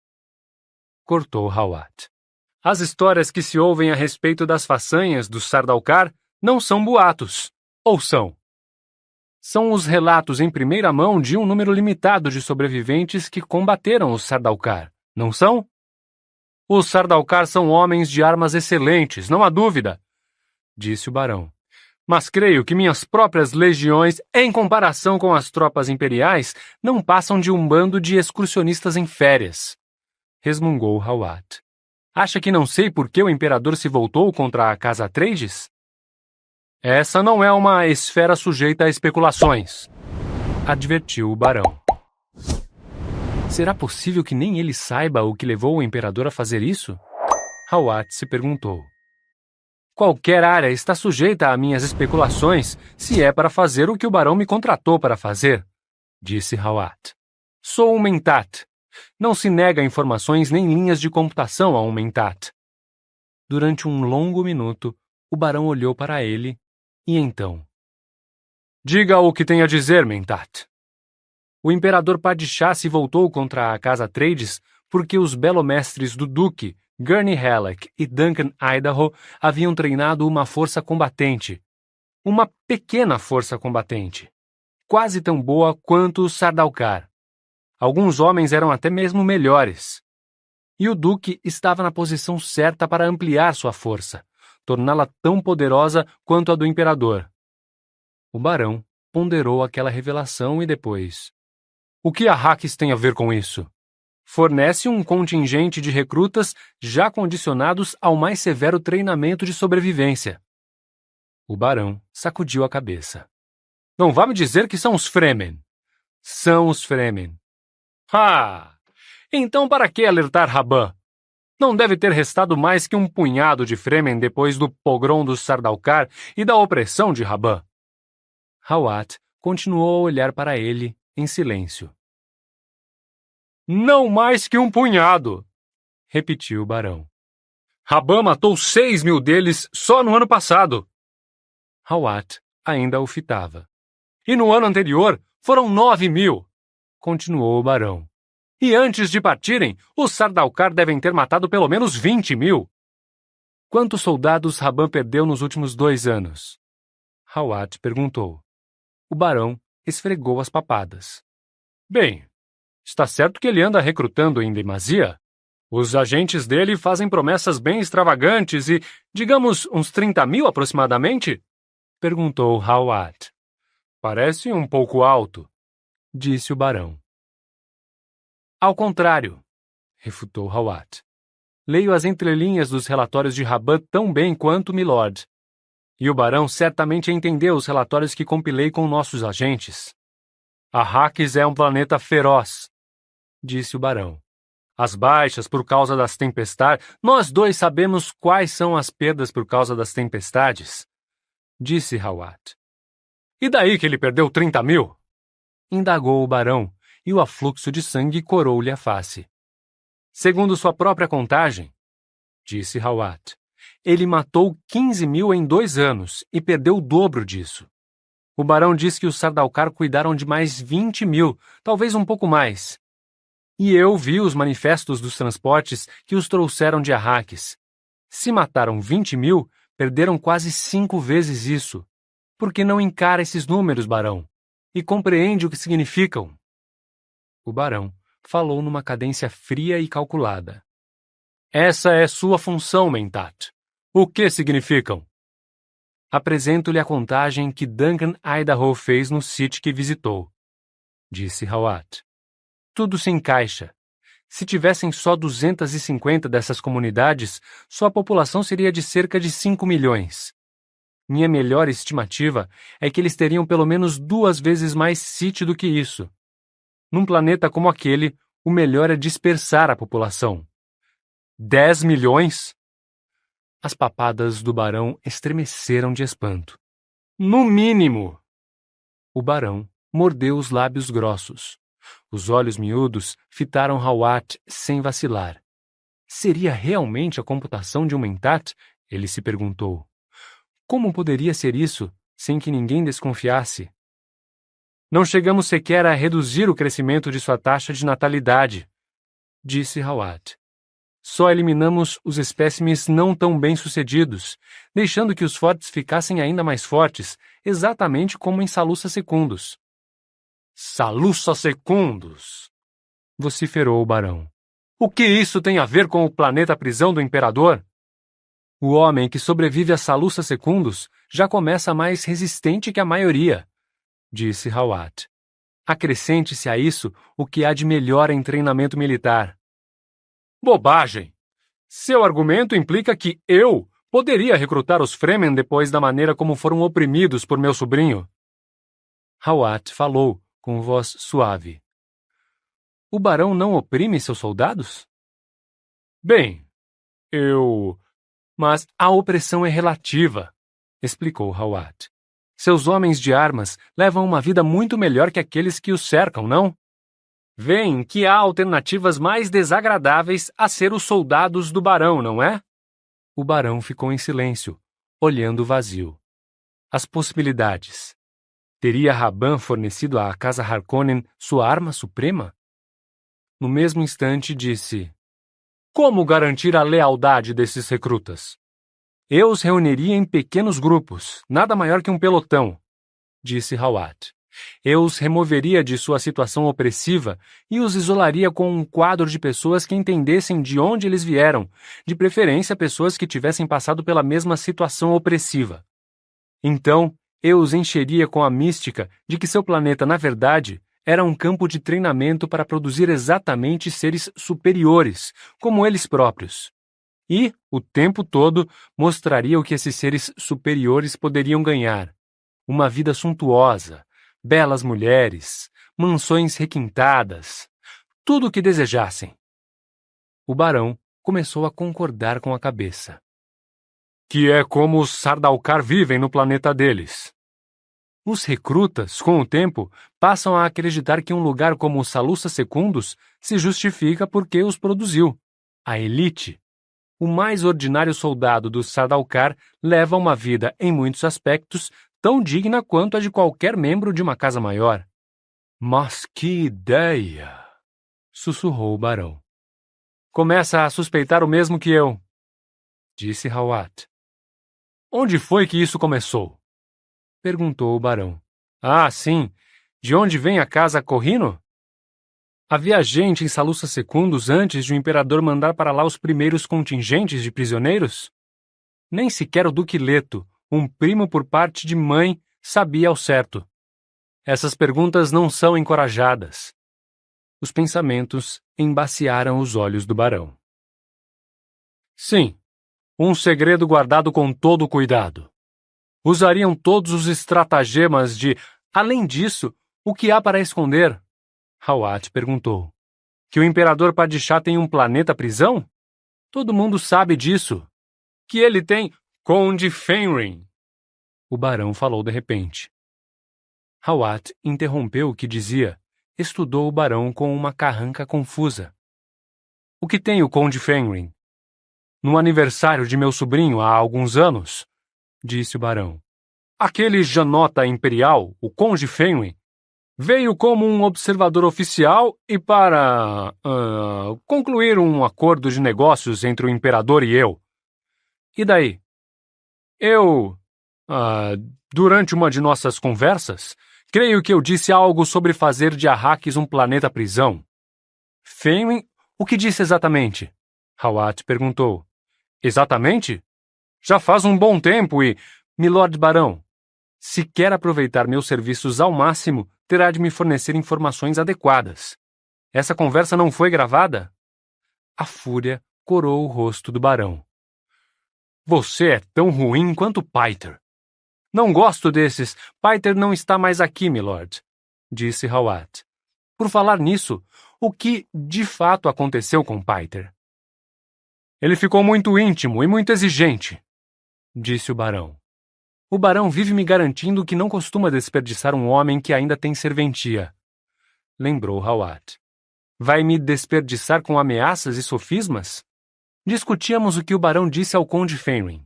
Cortou Hawat. As histórias que se ouvem a respeito das façanhas dos Sardaukar não são boatos, ou são? São os relatos em primeira mão de um número limitado de sobreviventes que combateram os Sardaukar, não são? Os Sardaukar são homens de armas excelentes, não há dúvida, disse o barão. Mas creio que minhas próprias legiões, em comparação com as tropas imperiais, não passam de um bando de excursionistas em férias, resmungou Hawat. Acha que não sei por que o imperador se voltou contra a Casa Atreides? Essa não é uma esfera sujeita a especulações, advertiu o barão. Será possível que nem ele saiba o que levou o imperador a fazer isso? Hawat se perguntou. Qualquer área está sujeita a minhas especulações se é para fazer o que o barão me contratou para fazer, disse Hawat. Sou um mentat. Não se nega informações nem linhas de computação a um mentat. Durante um longo minuto, o barão olhou para ele e então... Diga o que tem a dizer, mentat. O imperador Padishah se voltou contra a Casa Atreides porque os belomestres do Duque, Gurney Halleck e Duncan Idaho haviam treinado uma força combatente. Uma pequena força combatente. Quase tão boa quanto os Sardaukar. Alguns homens eram até mesmo melhores. E o Duque estava na posição certa para ampliar sua força, torná-la tão poderosa quanto a do imperador. O barão ponderou aquela revelação e depois... O que Arrakis tem a ver com isso? Fornece um contingente de recrutas já condicionados ao mais severo treinamento de sobrevivência. O barão sacudiu a cabeça. Não vá me dizer que são os Fremen. São os Fremen. Ah! Então para que alertar Raban? Não deve ter restado mais que um punhado de Fremen depois do pogrom dos Sardaukar e da opressão de Raban. Hawat continuou a olhar para ele em silêncio. Não mais que um punhado, repetiu o barão. Raban matou 6.000 deles só no ano passado. Hawat ainda o fitava. E no ano anterior foram 9.000, continuou o barão. E antes de partirem, os Sardaukar devem ter matado pelo menos 20.000. Quantos soldados Raban perdeu nos últimos 2 anos? Hawat perguntou. O barão esfregou as papadas. Bem, está certo que ele anda recrutando em demasia. Os agentes dele fazem promessas bem extravagantes e, digamos, uns 30.000 aproximadamente? Perguntou Hawat. Parece um pouco alto, disse o barão. Ao contrário, refutou Hawat. Leio as entrelinhas dos relatórios de Raban tão bem quanto Milord. E o barão certamente entendeu os relatórios que compilei com nossos agentes. Arrakis é um planeta feroz, disse o barão. As baixas por causa das tempestades... Nós dois sabemos quais são as perdas por causa das tempestades, disse Hawat. E daí que ele perdeu 30.000? Indagou o barão, e o afluxo de sangue corou-lhe a face. Segundo sua própria contagem, disse Hawat, ele matou 15.000 em 2 anos e perdeu o dobro disso. O barão diz que os Sardaukar cuidaram de mais 20.000, talvez um pouco mais. E eu vi os manifestos dos transportes que os trouxeram de Arrakis. Se mataram 20.000, perderam quase 5 vezes isso. Por que não encara esses números, barão? E compreende o que significam? O barão falou numa cadência fria e calculada. Essa é sua função, mentat. O que significam? Apresento-lhe a contagem que Duncan Idaho fez no sítio que visitou, disse Hawat. Tudo se encaixa. Se tivessem só 250 dessas comunidades, sua população seria de cerca de 5 milhões. Minha melhor estimativa é que eles teriam pelo menos 2 vezes mais sítio do que isso. Num planeta como aquele, o melhor é dispersar a população. 10 milhões? As papadas do barão estremeceram de espanto. No mínimo! O barão mordeu os lábios grossos. Os olhos miúdos fitaram Hawat sem vacilar. Seria realmente a computação de um Mentat? Ele se perguntou. Como poderia ser isso, sem que ninguém desconfiasse? Não chegamos sequer a reduzir o crescimento de sua taxa de natalidade, disse Hawat. Só eliminamos os espécimes não tão bem-sucedidos, deixando que os fortes ficassem ainda mais fortes, exatamente como em Salusa Secundus. Salusa Secundus! Vociferou o barão. O que isso tem a ver com o planeta prisão do imperador? O homem que sobrevive a Salusa Secundus já começa mais resistente que a maioria, disse Hawat. Acrescente-se a isso o que há de melhor em treinamento militar. Bobagem! Seu argumento implica que eu poderia recrutar os Fremen depois da maneira como foram oprimidos por meu sobrinho. Hawat falou com voz suave. O barão não oprime seus soldados? Bem, Mas a opressão é relativa, explicou Hawat. Seus homens de armas levam uma vida muito melhor que aqueles que os cercam, não? Veem que há alternativas mais desagradáveis a ser os soldados do barão, não é? O barão ficou em silêncio, olhando o vazio. As possibilidades. Teria Raban fornecido à casa Harkonnen sua arma suprema? No mesmo instante disse: Como garantir a lealdade desses recrutas? Eu os reuniria em pequenos grupos, nada maior que um pelotão, disse Hawat. Eu os removeria de sua situação opressiva e os isolaria com um quadro de pessoas que entendessem de onde eles vieram, de preferência pessoas que tivessem passado pela mesma situação opressiva. Então, eu os encheria com a mística de que seu planeta, na verdade, era um campo de treinamento para produzir exatamente seres superiores, como eles próprios. E, o tempo todo, mostraria o que esses seres superiores poderiam ganhar. Uma vida suntuosa, belas mulheres, mansões requintadas, tudo o que desejassem. O barão começou a concordar com a cabeça. Que é como os Sardaukar vivem no planeta deles. Os recrutas, com o tempo, passam a acreditar que um lugar como o Salusa Secundus se justifica porque os produziu. A elite, o mais ordinário soldado dos Sardaukar, leva uma vida, em muitos aspectos, tão digna quanto a de qualquer membro de uma casa maior. Mas que ideia! Sussurrou o barão. Começa a suspeitar o mesmo que eu, disse Hawat. Onde foi que isso começou? Perguntou o barão. Ah, sim. De onde vem a casa Corrino? Havia gente em Salusa Secundus antes de o imperador mandar para lá os primeiros contingentes de prisioneiros? Nem sequer o Duque Leto, um primo por parte de mãe, sabia ao certo. Essas perguntas não são encorajadas. Os pensamentos embaciaram os olhos do barão. Sim, um segredo guardado com todo cuidado. Usariam todos os estratagemas de... Além disso, o que há para esconder? Hawat perguntou. Que o imperador Padishah tem um planeta prisão? Todo mundo sabe disso. Que ele tem... Conde Fenrir. O barão falou de repente. Hawat interrompeu o que dizia. Estudou o barão com uma carranca confusa. O que tem o Conde Fenrir? No aniversário de meu sobrinho há alguns anos, disse o barão. Aquele janota imperial, o Conde Fenrir, veio como um observador oficial e para concluir um acordo de negócios entre o imperador e eu. E daí? Durante uma de nossas conversas, creio que eu disse algo sobre fazer de Arrakis um planeta prisão. Fenrir, o que disse exatamente? Hawat perguntou. Exatamente? Já faz um bom tempo e... Milord Barão, se quer aproveitar meus serviços ao máximo, terá de me fornecer informações adequadas. Essa conversa não foi gravada? A fúria corou o rosto do barão. Você é tão ruim quanto Paiter. Não gosto desses. Paiter não está mais aqui, milord, disse Hawat. Por falar nisso, o que de fato aconteceu com Paiter? Ele ficou muito íntimo e muito exigente, disse o barão. O barão vive me garantindo que não costuma desperdiçar um homem que ainda tem serventia. lembrou Hawat. Vai me desperdiçar com ameaças e sofismas? Discutíamos o que o barão disse ao conde Fenrir.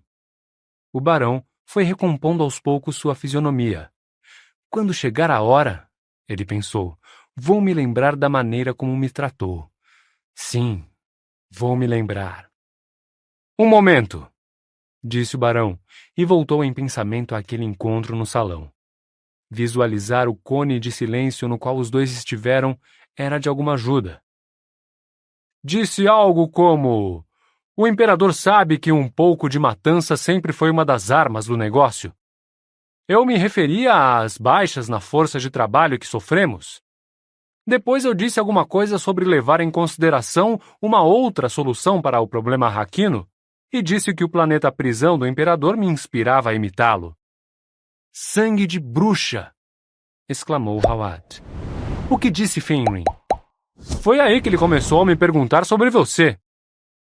O barão foi recompondo aos poucos sua fisionomia. Quando chegar a hora, ele pensou, vou me lembrar da maneira como me tratou. Sim, vou me lembrar. Um momento, disse o barão, e voltou em pensamento àquele encontro no salão. Visualizar o cone de silêncio no qual os dois estiveram era de alguma ajuda. Disse algo como: o imperador sabe que um pouco de matança sempre foi uma das armas do negócio. Eu me referia às baixas na força de trabalho que sofremos. Depois eu disse alguma coisa sobre levar em consideração uma outra solução para o problema Hakino, e disse que o planeta prisão do imperador me inspirava a imitá-lo. Sangue de bruxa! Exclamou Hawat. O que disse Fenrir? Foi aí que ele começou a me perguntar sobre você.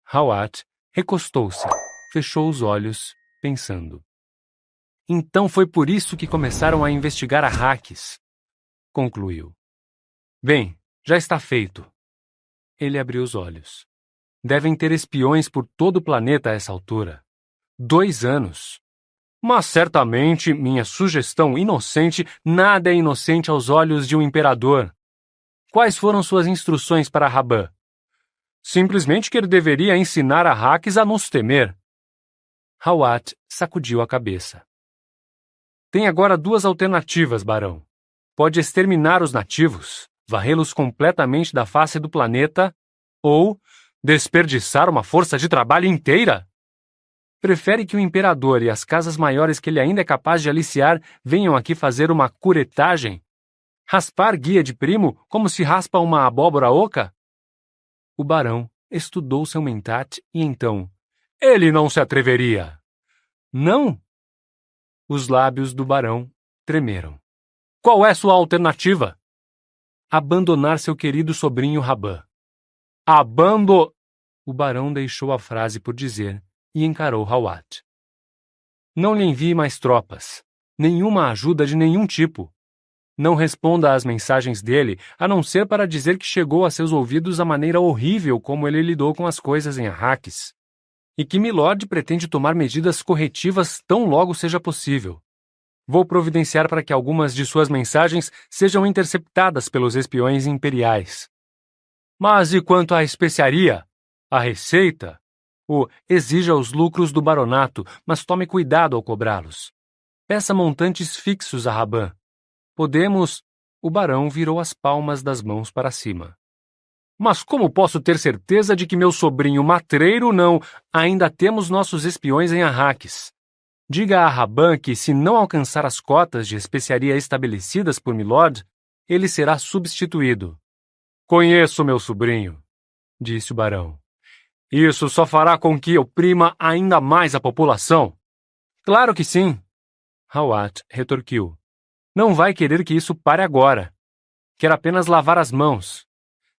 Hawat recostou-se, fechou os olhos, pensando. Então foi por isso que começaram a investigar a Arrakis, concluiu. Bem, já está feito. Ele abriu os olhos. Devem ter espiões por todo o planeta a essa altura. 2 anos. Mas certamente minha sugestão inocente nada é inocente aos olhos de um imperador. Quais foram suas instruções para Raban? Simplesmente que ele deveria ensinar a Arrakis a nos temer. Hawat sacudiu a cabeça. Tem agora 2 alternativas, barão. Pode exterminar os nativos, varrê-los completamente da face do planeta, ou desperdiçar uma força de trabalho inteira? Prefere que o imperador e as casas maiores que ele ainda é capaz de aliciar venham aqui fazer uma curetagem? Raspar guia de primo como se raspa uma abóbora oca? O barão estudou seu mentat e então... Ele não se atreveria. Não? Os lábios do barão tremeram. Qual é sua alternativa? Abandonar seu querido sobrinho Raban. O barão deixou a frase por dizer e encarou Hawat. Não lhe envie mais tropas. Nenhuma ajuda de nenhum tipo. Não responda às mensagens dele, a não ser para dizer que chegou a seus ouvidos a maneira horrível como ele lidou com as coisas em Arrakis. E que Milord pretende tomar medidas corretivas tão logo seja possível. Vou providenciar para que algumas de suas mensagens sejam interceptadas pelos espiões imperiais. Mas e quanto à especiaria? A receita? Exija os lucros do baronato, mas tome cuidado ao cobrá-los. Peça montantes fixos a Raban. Podemos... O barão virou as palmas das mãos para cima. Mas como posso ter certeza de que meu sobrinho matreiro não... Ainda temos nossos espiões em Arrakis. Diga a Raban que, se não alcançar as cotas de especiaria estabelecidas por Milord, ele será substituído. Conheço meu sobrinho, disse o barão. Isso só fará com que oprima ainda mais a população. Claro que sim, Hawat retorquiu. Não vai querer que isso pare agora. Quer apenas lavar as mãos.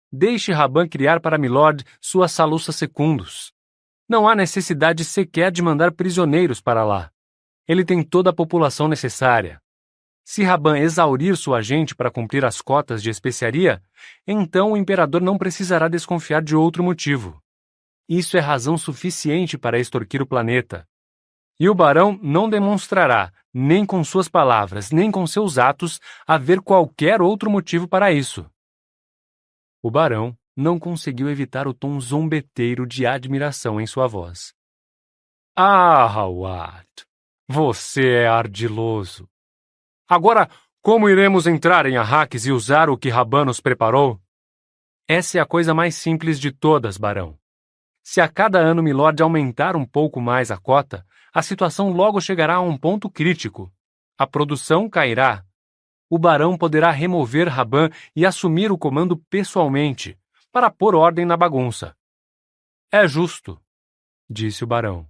Deixe Raban criar para Milord sua salusa secundus. Não há necessidade sequer de mandar prisioneiros para lá. Ele tem toda a população necessária. Se Raban exaurir sua gente para cumprir as cotas de especiaria, então o imperador não precisará desconfiar de outro motivo. Isso é razão suficiente para extorquir o planeta. E o barão não demonstrará, nem com suas palavras, nem com seus atos, haver qualquer outro motivo para isso. O barão não conseguiu evitar o tom zombeteiro de admiração em sua voz. Ah, Hawat, você é ardiloso. Agora, como iremos entrar em Arrakis e usar o que Raban nos preparou? Essa é a coisa mais simples de todas, barão. Se a cada ano Milord aumentar um pouco mais a cota, a situação logo chegará a um ponto crítico. A produção cairá. O barão poderá remover Raban e assumir o comando pessoalmente, para pôr ordem na bagunça. É justo, disse o barão.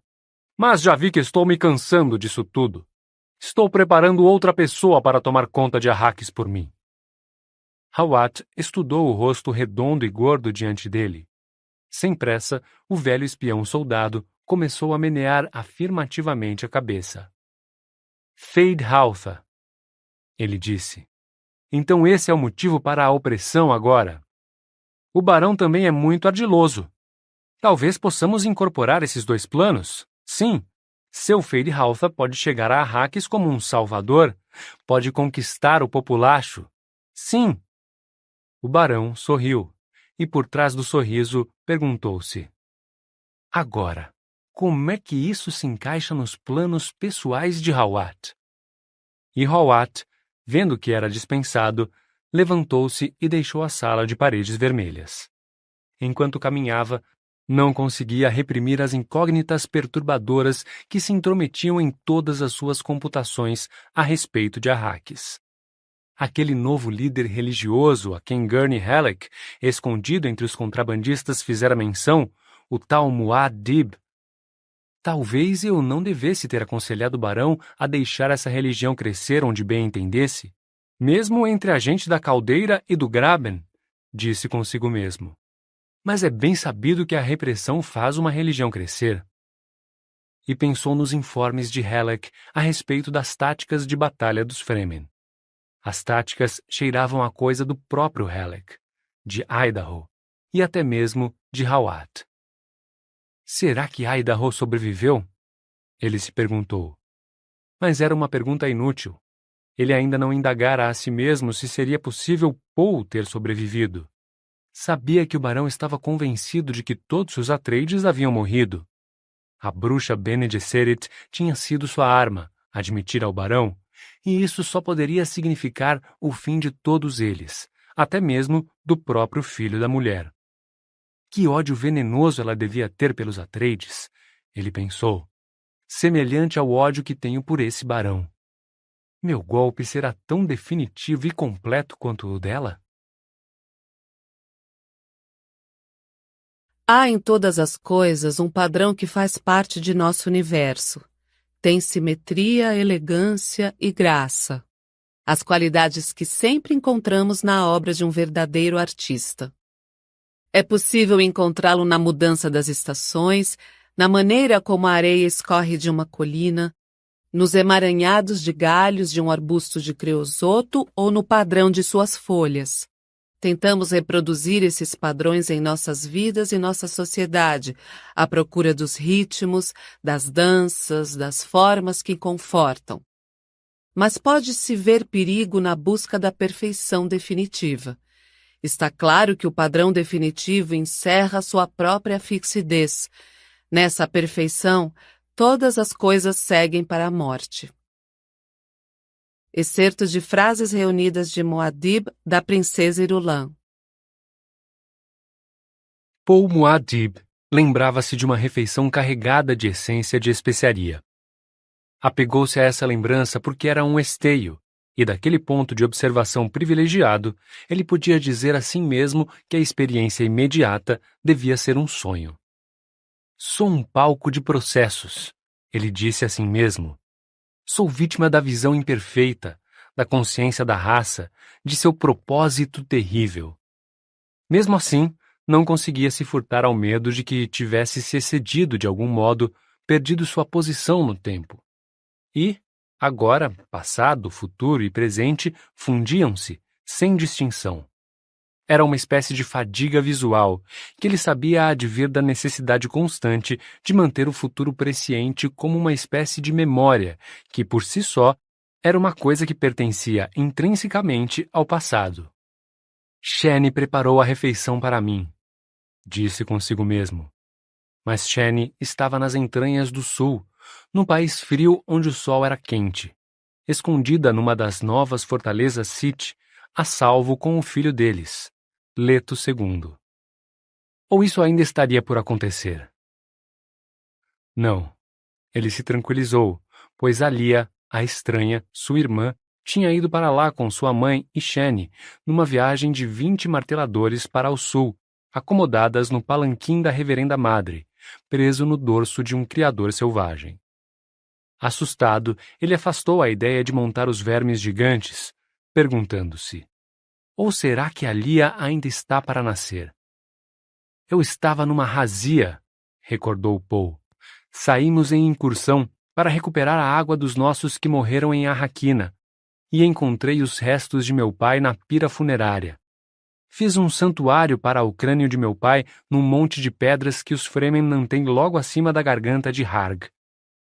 Mas já vi que estou me cansando disso tudo. Estou preparando outra pessoa para tomar conta de Arrakis por mim. Hawat estudou o rosto redondo e gordo diante dele. Sem pressa, o velho espião soldado começou a menear afirmativamente a cabeça. Feyd-Rautha, ele disse. Então esse é o motivo para a opressão agora. O barão também é muito ardiloso. Talvez possamos incorporar esses dois planos. Sim, seu Feyd-Rautha pode chegar a Arrakis como um salvador, pode conquistar o populacho. Sim. O barão sorriu, e por trás do sorriso perguntou-se: agora, como é que isso se encaixa nos planos pessoais de Hawat? E Hawat, vendo que era dispensado, levantou-se e deixou a sala de paredes vermelhas. Enquanto caminhava, não conseguia reprimir as incógnitas perturbadoras que se intrometiam em todas as suas computações a respeito de Arrakis. Aquele novo líder religioso a quem Gurney Halleck, escondido entre os contrabandistas, fizera menção, o tal Muad'Dib. Talvez eu não devesse ter aconselhado o barão a deixar essa religião crescer onde bem entendesse, mesmo entre a gente da Caldeira e do Graben, disse consigo mesmo. Mas é bem sabido que a repressão faz uma religião crescer. E pensou nos informes de Halleck a respeito das táticas de batalha dos Fremen. As táticas cheiravam a coisa do próprio Halleck, de Idaho e até mesmo de Hawat. Será que Idaho sobreviveu? Ele se perguntou. Mas era uma pergunta inútil. Ele ainda não indagara a si mesmo se seria possível Paul ter sobrevivido. Sabia que o barão estava convencido de que todos os Atreides haviam morrido. A bruxa Bene Gesserit tinha sido sua arma, admitira ao barão, e isso só poderia significar o fim de todos eles, até mesmo do próprio filho da mulher. Que ódio venenoso ela devia ter pelos Atreides, ele pensou, semelhante ao ódio que tenho por esse barão. Meu golpe será tão definitivo e completo quanto o dela? Há em todas as coisas um padrão que faz parte de nosso universo. Tem simetria, elegância e graça. As qualidades que sempre encontramos na obra de um verdadeiro artista. É possível encontrá-lo na mudança das estações, na maneira como a areia escorre de uma colina, nos emaranhados de galhos de um arbusto de creosoto ou no padrão de suas folhas. Tentamos reproduzir esses padrões em nossas vidas e nossa sociedade, à procura dos ritmos, das danças, das formas que confortam. Mas pode-se ver perigo na busca da perfeição definitiva. Está claro que o padrão definitivo encerra sua própria fixidez. Nessa perfeição, todas as coisas seguem para a morte. Excerto de frases reunidas de Muad'Dib, da princesa Irulan. Paul Muad'Dib lembrava-se de uma refeição carregada de essência de especiaria. Apegou-se a essa lembrança porque era um esteio, e daquele ponto de observação privilegiado, ele podia dizer a si mesmo que a experiência imediata devia ser um sonho. Sou um palco de processos, ele disse a si mesmo. Sou vítima da visão imperfeita, da consciência da raça, de seu propósito terrível. Mesmo assim, não conseguia se furtar ao medo de que tivesse se excedido de algum modo, perdido sua posição no tempo. E, agora, passado, futuro e presente fundiam-se, sem distinção. Era uma espécie de fadiga visual, que ele sabia advir da necessidade constante de manter o futuro presciente como uma espécie de memória, que por si só era uma coisa que pertencia intrinsecamente ao passado. Chani preparou a refeição para mim, disse consigo mesmo. Mas Chani estava nas entranhas do sul, num país frio onde o sol era quente, escondida numa das novas fortalezas Sith, a salvo com o filho deles, Leto II. Ou isso ainda estaria por acontecer? Não. Ele se tranquilizou, pois Alia, a estranha, sua irmã, tinha ido para lá com sua mãe e Chani, numa viagem de 20 marteladores para o sul, acomodadas no palanquim da reverenda madre, preso no dorso de um criador selvagem. Assustado, ele afastou a ideia de montar os vermes gigantes, perguntando-se: ou será que Alia ainda está para nascer? Eu estava numa razia, recordou Paul. Saímos em incursão para recuperar a água dos nossos que morreram em Arrakina. e encontrei os restos de meu pai na pira funerária. Fiz um santuário para o crânio de meu pai num monte de pedras que os Fremen mantêm logo acima da garganta de Harg.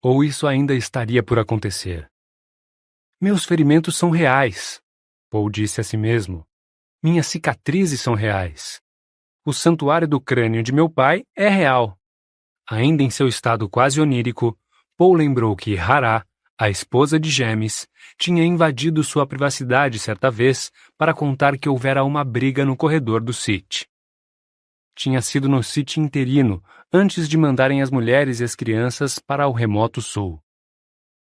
Ou isso ainda estaria por acontecer. Meus ferimentos são reais, Paul disse a si mesmo. Minhas cicatrizes são reais. O santuário do crânio de meu pai é real. Ainda em seu estado quase onírico, Paul lembrou que Hará, a esposa de Gemes, tinha invadido sua privacidade certa vez para contar que houvera uma briga no corredor do Sith. Tinha sido no Sith interino, antes de mandarem as mulheres e as crianças para o remoto sul.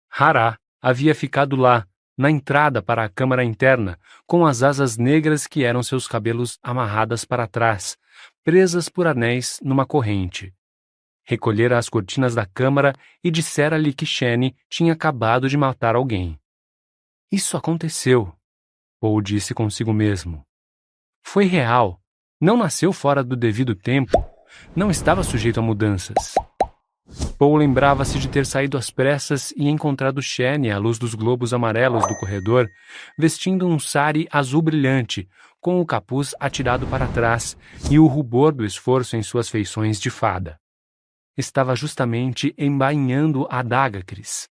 Hará havia ficado lá, na entrada para a câmara interna, com as asas negras que eram seus cabelos amarradas para trás, presas por anéis numa corrente. Recolhera as cortinas da câmara e dissera-lhe que Sheni tinha acabado de matar alguém. Isso aconteceu, Paul disse consigo mesmo. Foi real. Não nasceu fora do devido tempo. Não estava sujeito a mudanças. Paul lembrava-se de ter saído às pressas e encontrado Sheni à luz dos globos amarelos do corredor, vestindo um sari azul brilhante, com o capuz atirado para trás e o rubor do esforço em suas feições de fada. Estava justamente embainhando a Dagakris.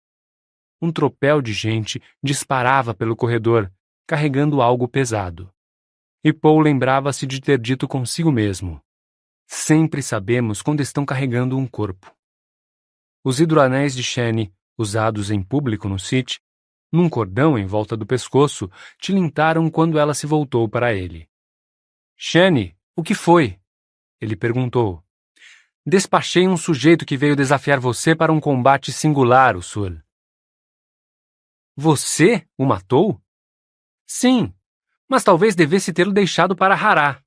Um tropel de gente disparava pelo corredor, carregando algo pesado. E Paul lembrava-se de ter dito consigo mesmo: sempre sabemos quando estão carregando um corpo. Os hidroanéis de Sheni, usados em público no Sith, num cordão em volta do pescoço, tilintaram quando ela se voltou para ele. Sheni, o que foi? Ele perguntou. Despachei um sujeito que veio desafiar você para um combate singular, Usul. Você o matou? Sim, mas talvez devesse tê-lo deixado para Hará.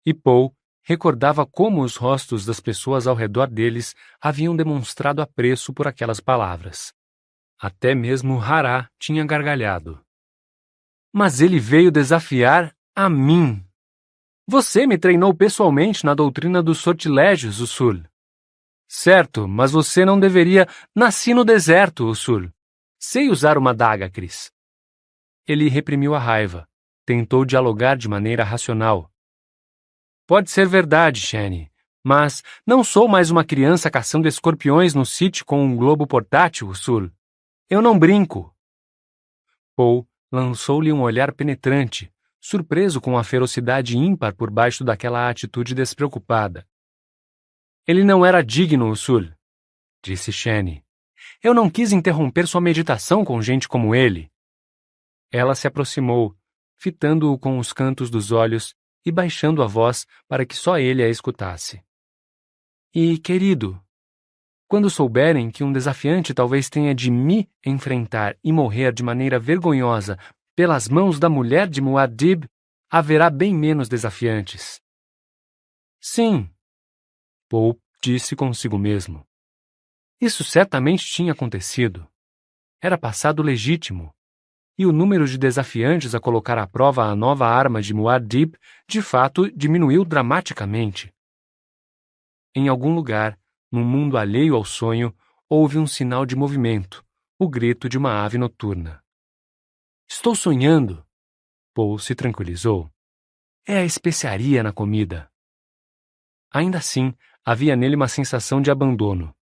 E Paul recordava como os rostos das pessoas ao redor deles haviam demonstrado apreço por aquelas palavras. Até mesmo Hará tinha gargalhado. Mas ele veio desafiar a mim. Você me treinou pessoalmente na doutrina dos sortilégios, Usul. Certo, mas você não deveria... Nasci no deserto, Usul. Sei usar uma daga, Cris. Ele reprimiu a raiva. Tentou dialogar de maneira racional. Pode ser verdade, Sheni, mas não sou mais uma criança caçando escorpiões no Sith com um globo portátil, Usul. Eu não brinco. Paul lançou-lhe um olhar penetrante, surpreso com a ferocidade ímpar por baixo daquela atitude despreocupada. Ele não era digno, Usul, disse Sheni. Eu não quis interromper sua meditação com gente como ele. Ela se aproximou, fitando-o com os cantos dos olhos e baixando a voz para que só ele a escutasse. E, querido, quando souberem que um desafiante talvez tenha de me enfrentar e morrer de maneira vergonhosa pelas mãos da mulher de Muad'Dib, haverá bem menos desafiantes. Sim, Paul disse consigo mesmo. Isso certamente tinha acontecido. Era passado legítimo. E o número de desafiantes a colocar à prova a nova arma de Muad'Dib, de fato, diminuiu dramaticamente. Em algum lugar, num mundo alheio ao sonho, houve um sinal de movimento, o grito de uma ave noturna. Estou sonhando, Paul se tranquilizou. É a especiaria na comida. Ainda assim, havia nele uma sensação de abandono.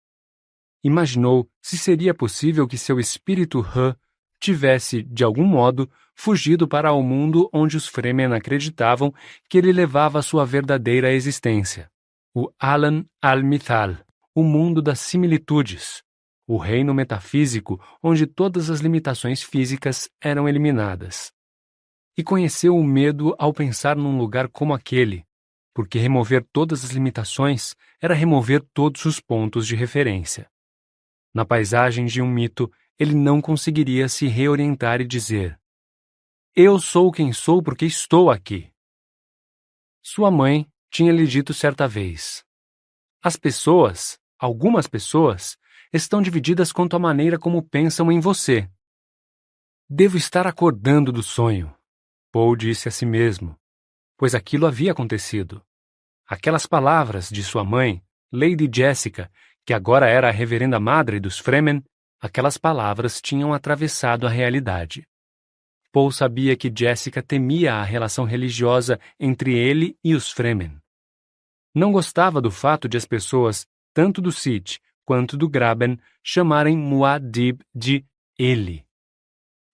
Imaginou se seria possível que seu espírito Hã tivesse, de algum modo, fugido para o mundo onde os Fremen acreditavam que ele levava a sua verdadeira existência, o Alan al-Mithal, o mundo das similitudes, o reino metafísico onde todas as limitações físicas eram eliminadas. E conheceu o medo ao pensar num lugar como aquele, porque remover todas as limitações era remover todos os pontos de referência. Na paisagem de um mito, ele não conseguiria se reorientar e dizer: Eu sou quem sou porque estou aqui. Sua mãe tinha lhe dito certa vez: As pessoas, algumas pessoas, estão divididas quanto à maneira como pensam em você. Devo estar acordando do sonho, Paul disse a si mesmo, pois aquilo havia acontecido. Aquelas palavras de sua mãe, Lady Jessica, que agora era a reverenda madre dos Fremen, aquelas palavras tinham atravessado a realidade. Paul sabia que Jessica temia a relação religiosa entre ele e os Fremen. Não gostava do fato de as pessoas, tanto do Sith quanto do Graben, chamarem Muad'Dib de ele.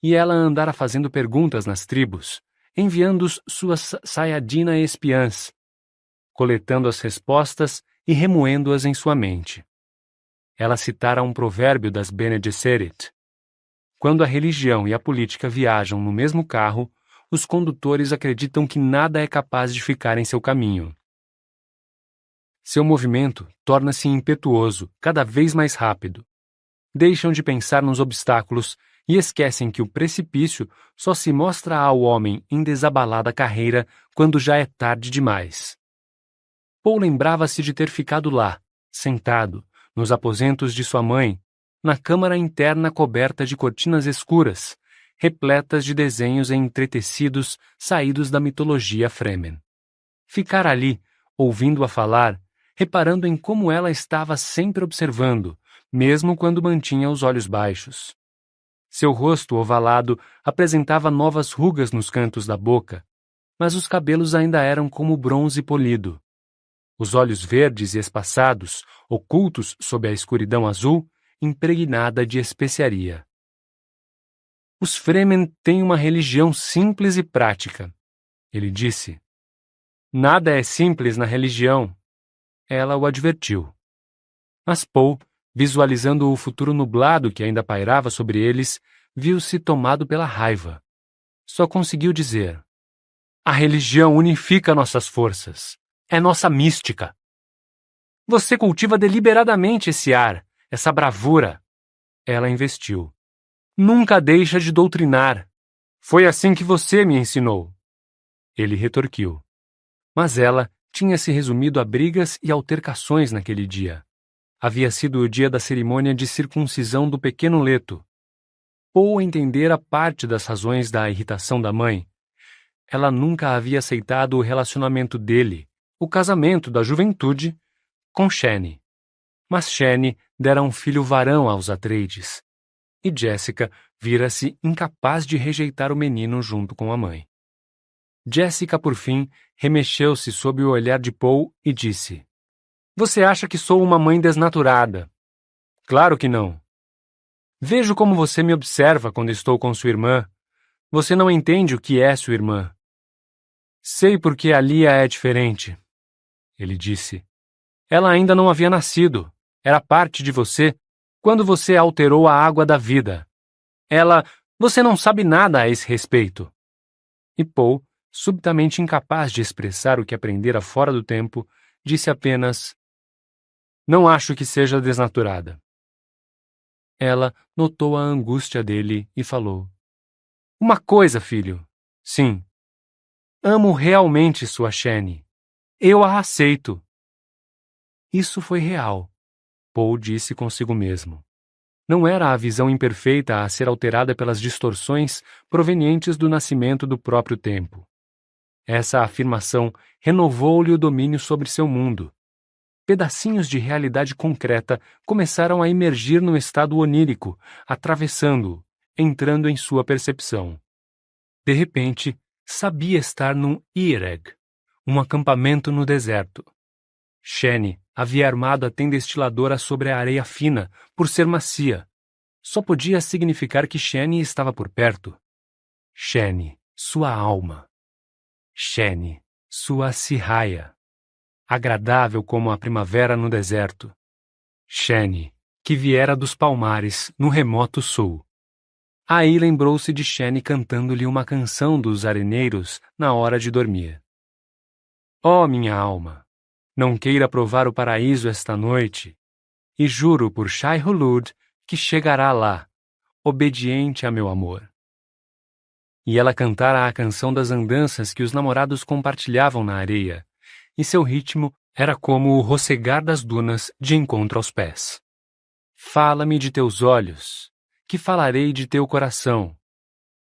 E ela andara fazendo perguntas nas tribos, enviando suas Sayadina espiãs, coletando as respostas e remoendo-as em sua mente. Ela citara um provérbio das Bene Gesserit. Quando a religião e a política viajam no mesmo carro, os condutores acreditam que nada é capaz de ficar em seu caminho. Seu movimento torna-se impetuoso, cada vez mais rápido. Deixam de pensar nos obstáculos e esquecem que o precipício só se mostra ao homem em desabalada carreira quando já é tarde demais. Paul lembrava-se de ter ficado lá, sentado, nos aposentos de sua mãe, na câmara interna coberta de cortinas escuras, repletas de desenhos entretecidos saídos da mitologia Fremen. Ficar ali, ouvindo-a falar, reparando em como ela estava sempre observando, mesmo quando mantinha os olhos baixos. Seu rosto ovalado apresentava novas rugas nos cantos da boca, mas os cabelos ainda eram como bronze polido. Os olhos verdes e espaçados, ocultos sob a escuridão azul, impregnada de especiaria. Os Fremen têm uma religião simples e prática, ele disse. Nada é simples na religião, ela o advertiu. Mas Paul, visualizando o futuro nublado que ainda pairava sobre eles, viu-se tomado pela raiva. Só conseguiu dizer: a religião unifica nossas forças. É nossa mística. Você cultiva deliberadamente esse ar, essa bravura. Ela investiu. Nunca deixa de doutrinar. Foi assim que você me ensinou. Ele retorquiu. Mas ela tinha se resumido a brigas e altercações naquele dia. Havia sido o dia da cerimônia de circuncisão do pequeno Leto. Paul entendera parte das razões da irritação da mãe. Ela nunca havia aceitado o relacionamento dele, o casamento da juventude, com Shane. Mas Shane dera um filho varão aos Atreides, e Jessica vira-se incapaz de rejeitar o menino junto com a mãe. Jessica, por fim, remexeu-se sob o olhar de Paul e disse: Você acha que sou uma mãe desnaturada? Claro que não. Vejo como você me observa quando estou com sua irmã. Você não entende o que é sua irmã. Sei porque a Lia é diferente, ele disse. Ela ainda não havia nascido. Era parte de você quando você alterou a água da vida. Você não sabe nada a esse respeito. E Paul, subitamente incapaz de expressar o que aprendera fora do tempo, disse apenas: Não acho que seja desnaturada. Ela notou a angústia dele e falou: Uma coisa, filho. Sim. Amo realmente sua Shane. Eu a aceito. Isso foi real, Paul disse consigo mesmo. Não era a visão imperfeita a ser alterada pelas distorções provenientes do nascimento do próprio tempo. Essa afirmação renovou-lhe o domínio sobre seu mundo. Pedacinhos de realidade concreta começaram a emergir no estado onírico, atravessando-o, entrando em sua percepção. De repente, sabia estar num Ireg, um acampamento no deserto. Shane havia armado a tenda estiladora sobre a areia fina, por ser macia. Só podia significar que Shane estava por perto. Shane, sua alma. Shane, sua Sihaya. Agradável como a primavera no deserto. Shane, que viera dos palmares, no remoto sul. Aí lembrou-se de Shane cantando-lhe uma canção dos areneiros na hora de dormir. Ó minha alma, não queira provar o paraíso esta noite, e juro por Shai-Hulud que chegará lá, obediente a meu amor. E ela cantara a canção das andanças que os namorados compartilhavam na areia, e seu ritmo era como o rocegar das dunas de encontro aos pés. Fala-me de teus olhos, que falarei de teu coração.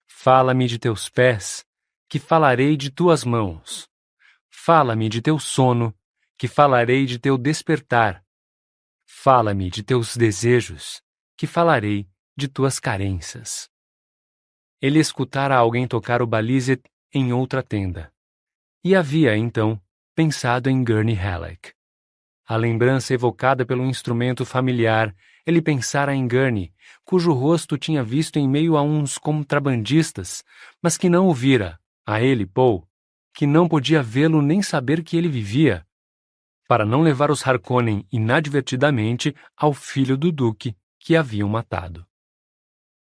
Fala-me de teus pés, que falarei de tuas mãos. Fala-me de teu sono, que falarei de teu despertar. Fala-me de teus desejos, que falarei de tuas carências. ele escutara alguém tocar o balizet em outra tenda. E havia, então, pensado em Gurney Halleck. A lembrança evocada pelo instrumento familiar, ele pensara em Gurney, cujo rosto tinha visto em meio a uns contrabandistas, mas que não o vira, a ele, Paul, que não podia vê-lo nem saber que ele vivia, para não levar os Harkonnen inadvertidamente ao filho do duque que haviam matado.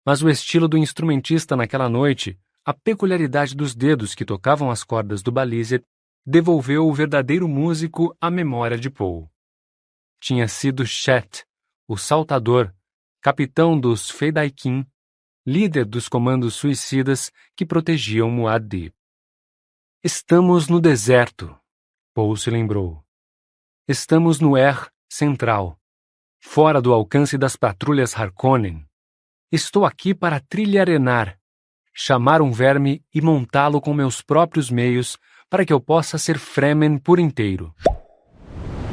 Mas o estilo do instrumentista naquela noite, a peculiaridade dos dedos que tocavam as cordas do balizet, devolveu o verdadeiro músico à memória de Paul. Tinha sido Chet, o saltador, capitão dos Fedaykin, líder dos comandos suicidas que protegiam Muad'Dib. Estamos no deserto, Paul se lembrou. Estamos no Central, fora do alcance das patrulhas Harkonnen. Estou aqui para trilharenar, chamar um verme e montá-lo com meus próprios meios para que eu possa ser Fremen por inteiro.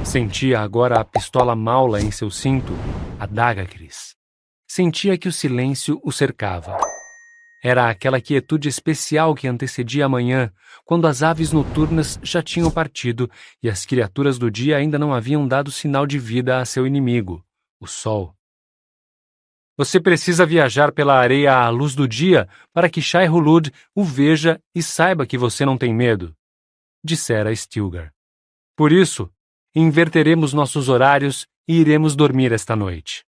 Sentia agora a pistola maula em seu cinto, a Dagakris. Sentia que o silêncio o cercava. Era aquela quietude especial que antecedia a manhã, quando as aves noturnas já tinham partido e as criaturas do dia ainda não haviam dado sinal de vida a seu inimigo, o sol. Você precisa viajar pela areia à luz do dia para que Shai Hulud o veja e saiba que você não tem medo, dissera Stilgar. Por isso, inverteremos nossos horários e iremos dormir esta noite.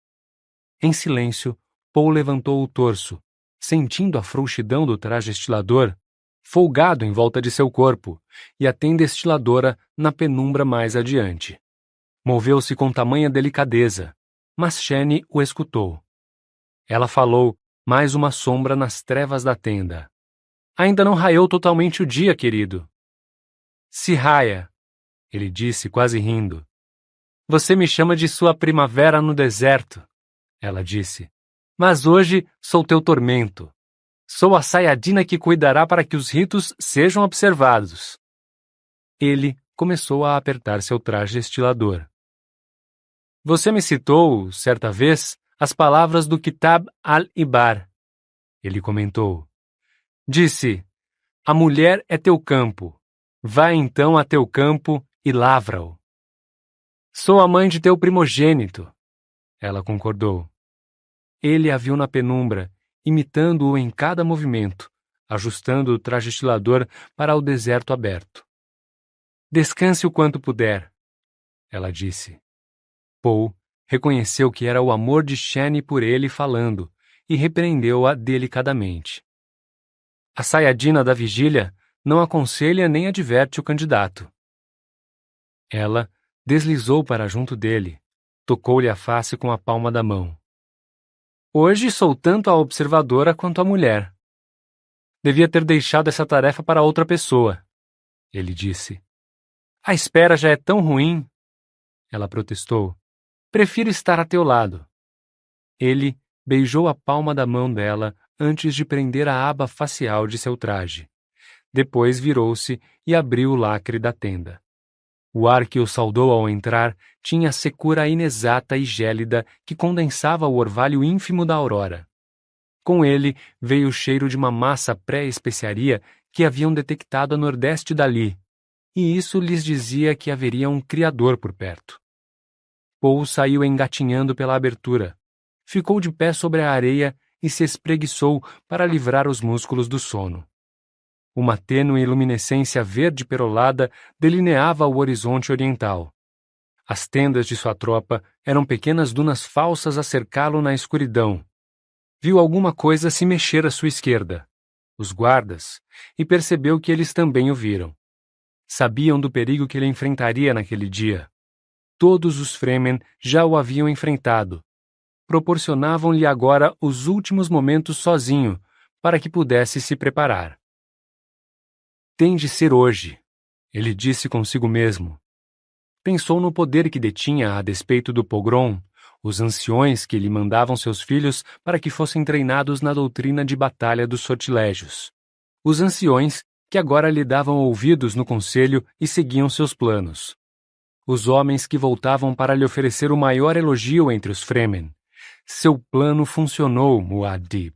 Em silêncio, Paul levantou o torso, sentindo a frouxidão do traje estilador, folgado em volta de seu corpo, e a tenda estiladora na penumbra mais adiante. Moveu-se com tamanha delicadeza, mas Shane o escutou. Ela falou, mais uma sombra nas trevas da tenda. Ainda não raiou totalmente o dia, querido. Se raia, ele disse, quase rindo. Você me chama de sua primavera no deserto, ela disse. Mas hoje sou teu tormento. Sou a Sayadina que cuidará para que os ritos sejam observados. Ele começou a apertar seu traje estilador. Você me citou, certa vez, as palavras do Kitab al-Ibar. Ele comentou. Disse, a mulher é teu campo. Vá então a teu campo e lavra-o. Sou a mãe de teu primogênito. Ela concordou. Ele a viu na penumbra, imitando-o em cada movimento, ajustando o traje estilador para o deserto aberto. Descanse o quanto puder, ela disse. Paul reconheceu que era o amor de Shane por ele falando e repreendeu-a delicadamente. A Sayadina da vigília não aconselha nem adverte o candidato. Ela deslizou para junto dele, tocou-lhe a face com a palma da mão. Hoje sou tanto a observadora quanto a mulher. Devia ter deixado essa tarefa para outra pessoa, ele disse. A espera já é tão ruim, ela protestou. Prefiro estar a teu lado. Ele beijou a palma da mão dela antes de prender a aba facial de seu traje. Depois virou-se e abriu o lacre da tenda. O ar que o saudou ao entrar tinha a secura inexata e gélida que condensava o orvalho ínfimo da aurora. Com ele veio o cheiro de uma massa pré-especiaria que haviam detectado a nordeste dali, e isso lhes dizia que haveria um criador por perto. Paul saiu engatinhando pela abertura, ficou de pé sobre a areia e se espreguiçou para livrar os músculos do sono. Uma tênue luminescência verde perolada delineava o horizonte oriental. As tendas de sua tropa eram pequenas dunas falsas a cercá-lo na escuridão. Viu alguma coisa se mexer à sua esquerda, os guardas, e percebeu que eles também o viram. Sabiam do perigo que ele enfrentaria naquele dia. Todos os Fremen já o haviam enfrentado. Proporcionavam-lhe agora os últimos momentos sozinho, para que pudesse se preparar. Tem de ser hoje, ele disse consigo mesmo. Pensou no poder que detinha a despeito do pogrom, os anciões que lhe mandavam seus filhos para que fossem treinados na doutrina de batalha dos sortilégios. Os anciões que agora lhe davam ouvidos no conselho e seguiam seus planos. Os homens que voltavam para lhe oferecer o maior elogio entre os Fremen. Seu plano funcionou, Muad'Dib.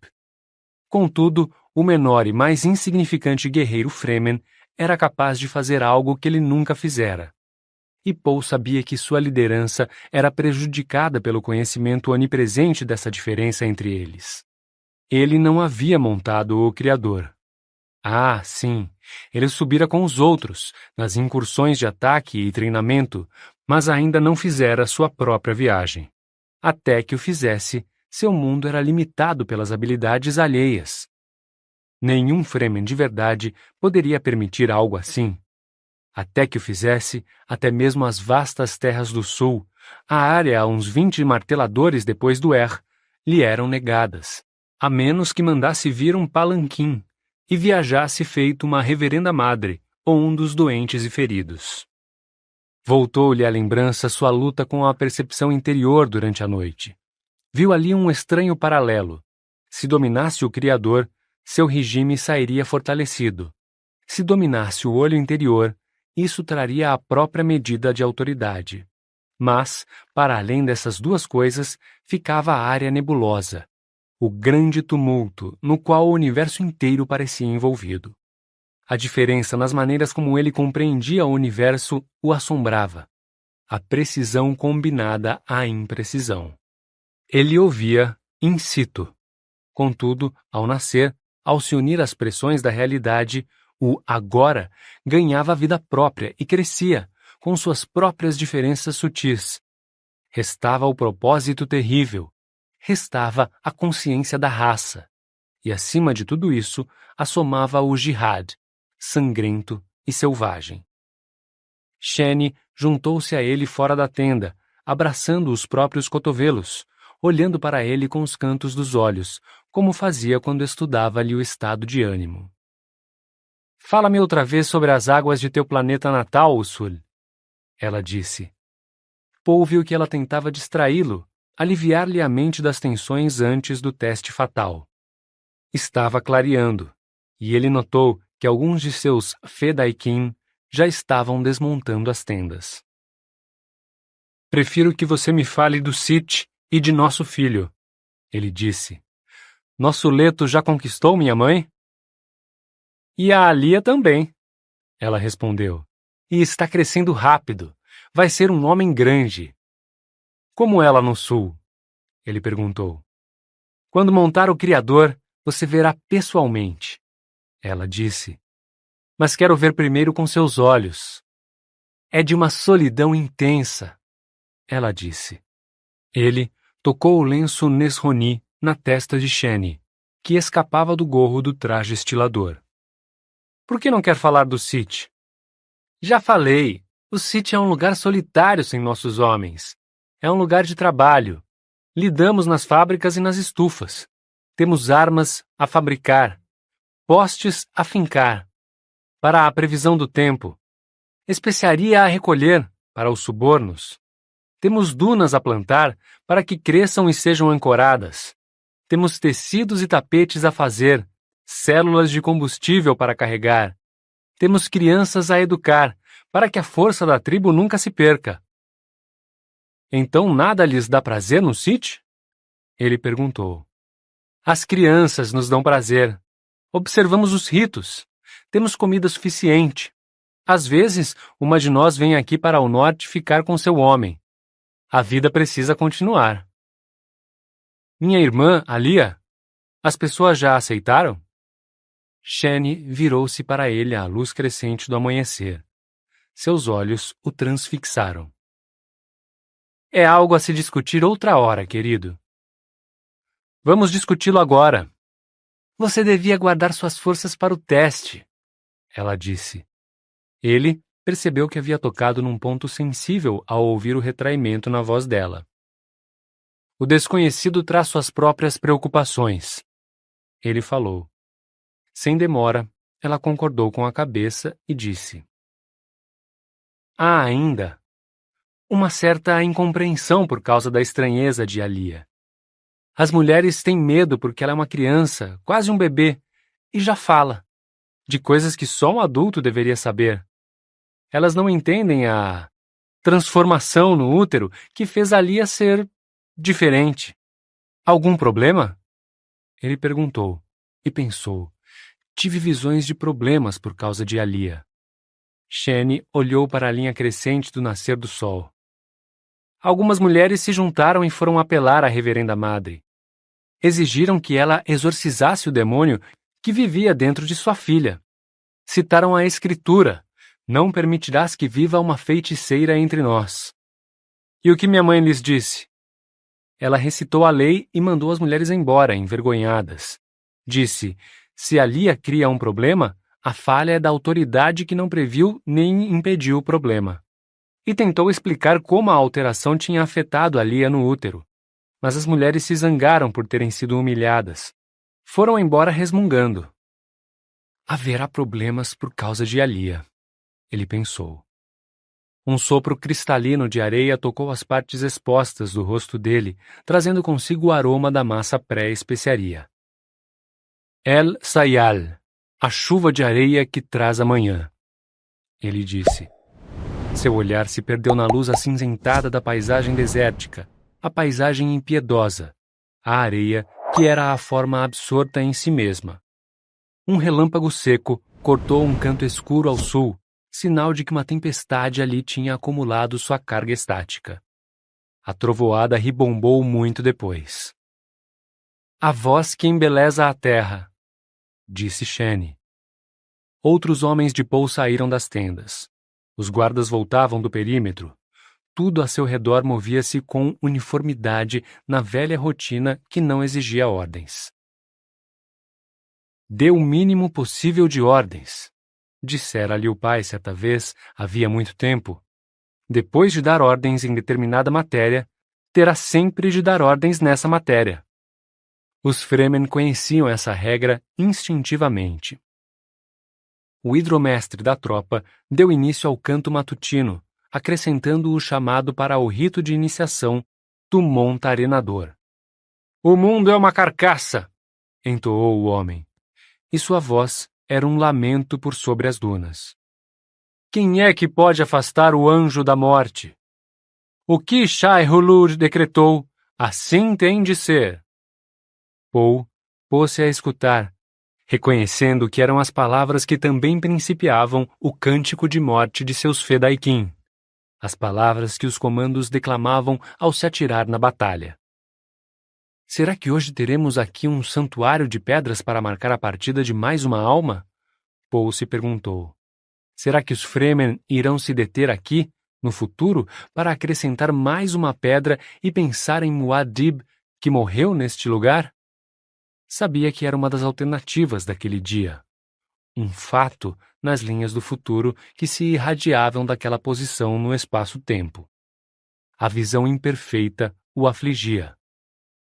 Contudo, o menor e mais insignificante guerreiro Fremen era capaz de fazer algo que ele nunca fizera. E Paul sabia que sua liderança era prejudicada pelo conhecimento onipresente dessa diferença entre eles. Ele não havia montado o Criador. Ah, sim, ele subira com os outros, nas incursões de ataque e treinamento, mas ainda não fizera sua própria viagem. Até que o fizesse, seu mundo era limitado pelas habilidades alheias. Nenhum Fremen de verdade poderia permitir algo assim. Até que o fizesse, até mesmo as vastas terras do sul, a área a uns 20 marteladores depois do lhe eram negadas, a menos que mandasse vir um palanquim e viajasse feito uma reverenda madre ou um dos doentes e feridos. Voltou-lhe à lembrança sua luta com a percepção interior durante a noite. Viu ali um estranho paralelo. Se dominasse o Criador, seu regime sairia fortalecido. Se dominasse o olho interior, isso traria a própria medida de autoridade. Mas, para além dessas duas coisas, ficava a área nebulosa, o grande tumulto no qual o universo inteiro parecia envolvido. A diferença nas maneiras como ele compreendia o universo o assombrava. A precisão combinada à imprecisão. Ele ouvia in situ. Contudo, ao nascer, ao se unir às pressões da realidade, o agora ganhava vida própria e crescia, com suas próprias diferenças sutis. Restava o propósito terrível. Restava a consciência da raça. E, acima de tudo isso, assomava o jihad, sangrento e selvagem. Sheni juntou-se a ele fora da tenda, abraçando os próprios cotovelos, olhando para ele com os cantos dos olhos, como fazia quando estudava-lhe o estado de ânimo. Fala-me outra vez sobre as águas de teu planeta natal, Usul, ela disse. Paul viu que ela tentava distraí-lo, aliviar-lhe a mente das tensões antes do teste fatal. Estava clareando, e ele notou que alguns de seus Fedaykin já estavam desmontando as tendas. Prefiro que você me fale do Sith e de nosso filho, ele disse. Nosso Leto já conquistou minha mãe? E a Alia também, ela respondeu. E está crescendo rápido. Vai ser um homem grande. Como ela no sul? Ele perguntou. Quando montar o Criador, você verá pessoalmente, ela disse. Mas quero ver primeiro com seus olhos. É de uma solidão intensa, ela disse. Ele tocou o lenço Nesroni na testa de Sheni, que escapava do gorro do traje estilador. Por que não quer falar do Sith? Já falei. O Sith é um lugar solitário sem nossos homens. É um lugar de trabalho. Lidamos nas fábricas e nas estufas. Temos armas a fabricar, postes a fincar, para a previsão do tempo, especiaria a recolher, para os subornos. Temos dunas a plantar, para que cresçam e sejam ancoradas. Temos tecidos e tapetes a fazer, células de combustível para carregar. Temos crianças a educar, para que a força da tribo nunca se perca. Então nada lhes dá prazer no Sith? Ele perguntou. As crianças nos dão prazer. Observamos os ritos. Temos comida suficiente. Às vezes, uma de nós vem aqui para o norte ficar com seu homem. A vida precisa continuar. Minha irmã, Alia, as pessoas já aceitaram? Sheni virou-se para ele à luz crescente do amanhecer. Seus olhos o transfixaram. É algo a se discutir outra hora, querido. Vamos discuti-lo agora. Você devia guardar suas forças para o teste, ela disse. Ele percebeu que havia tocado num ponto sensível ao ouvir o retraimento na voz dela. O desconhecido traz suas próprias preocupações, ele falou. Sem demora, ela concordou com a cabeça e disse. Há ainda uma certa incompreensão por causa da estranheza de Alia. As mulheres têm medo porque ela é uma criança, quase um bebê, e já fala, de coisas que só um adulto deveria saber. Elas não entendem a transformação no útero que fez Alia ser diferente. Algum problema? Ele perguntou, e pensou, Tive visões de problemas por causa de Alia. Shane olhou para a linha crescente do nascer do sol. Algumas mulheres se juntaram e foram apelar à reverenda madre. Exigiram que ela exorcizasse o demônio que vivia dentro de sua filha. Citaram a Escritura: não permitirás que viva uma feiticeira entre nós. E o que minha mãe lhes disse? Ela recitou a lei e mandou as mulheres embora, envergonhadas. Disse: se Alia cria um problema, a falha é da autoridade que não previu nem impediu o problema. E tentou explicar como a alteração tinha afetado Alia no útero. Mas as mulheres se zangaram por terem sido humilhadas. Foram embora resmungando. Haverá problemas por causa de Alia, ele pensou. Um sopro cristalino de areia tocou as partes expostas do rosto dele, trazendo consigo o aroma da massa pré-especiaria. El Sayal, a chuva de areia que traz a manhã, ele disse. Seu olhar se perdeu na luz acinzentada da paisagem desértica, a paisagem impiedosa, a areia que era a forma absorta em si mesma. Um relâmpago seco cortou um canto escuro ao sul, sinal de que uma tempestade ali tinha acumulado sua carga estática. A trovoada ribombou muito depois. A voz que embeleza a terra, disse Shane. Outros homens de Paul saíram das tendas. Os guardas voltavam do perímetro. Tudo a seu redor movia-se com uniformidade na velha rotina que não exigia ordens. Dê o mínimo possível de ordens, dissera-lhe o pai certa vez, havia muito tempo. Depois de dar ordens em determinada matéria, terá sempre de dar ordens nessa matéria. Os Fremen conheciam essa regra instintivamente. O hidromestre da tropa deu início ao canto matutino, acrescentando o chamado para o rito de iniciação do montarenador. O mundo é uma carcaça, entoou o homem, e sua voz era um lamento por sobre as dunas. Quem é que pode afastar o anjo da morte? O que Shai-Hulud decretou, assim tem de ser. Paul pôs-se a escutar, reconhecendo que eram as palavras que também principiavam o cântico de morte de seus Fedaykin, as palavras que os comandos declamavam ao se atirar na batalha. Será que hoje teremos aqui um santuário de pedras para marcar a partida de mais uma alma? Paul se perguntou. Será que os Fremen irão se deter aqui, no futuro, para acrescentar mais uma pedra e pensar em Muad'Dib, que morreu neste lugar? Sabia que era uma das alternativas daquele dia. Um fato nas linhas do futuro que se irradiavam daquela posição no espaço-tempo. A visão imperfeita o afligia.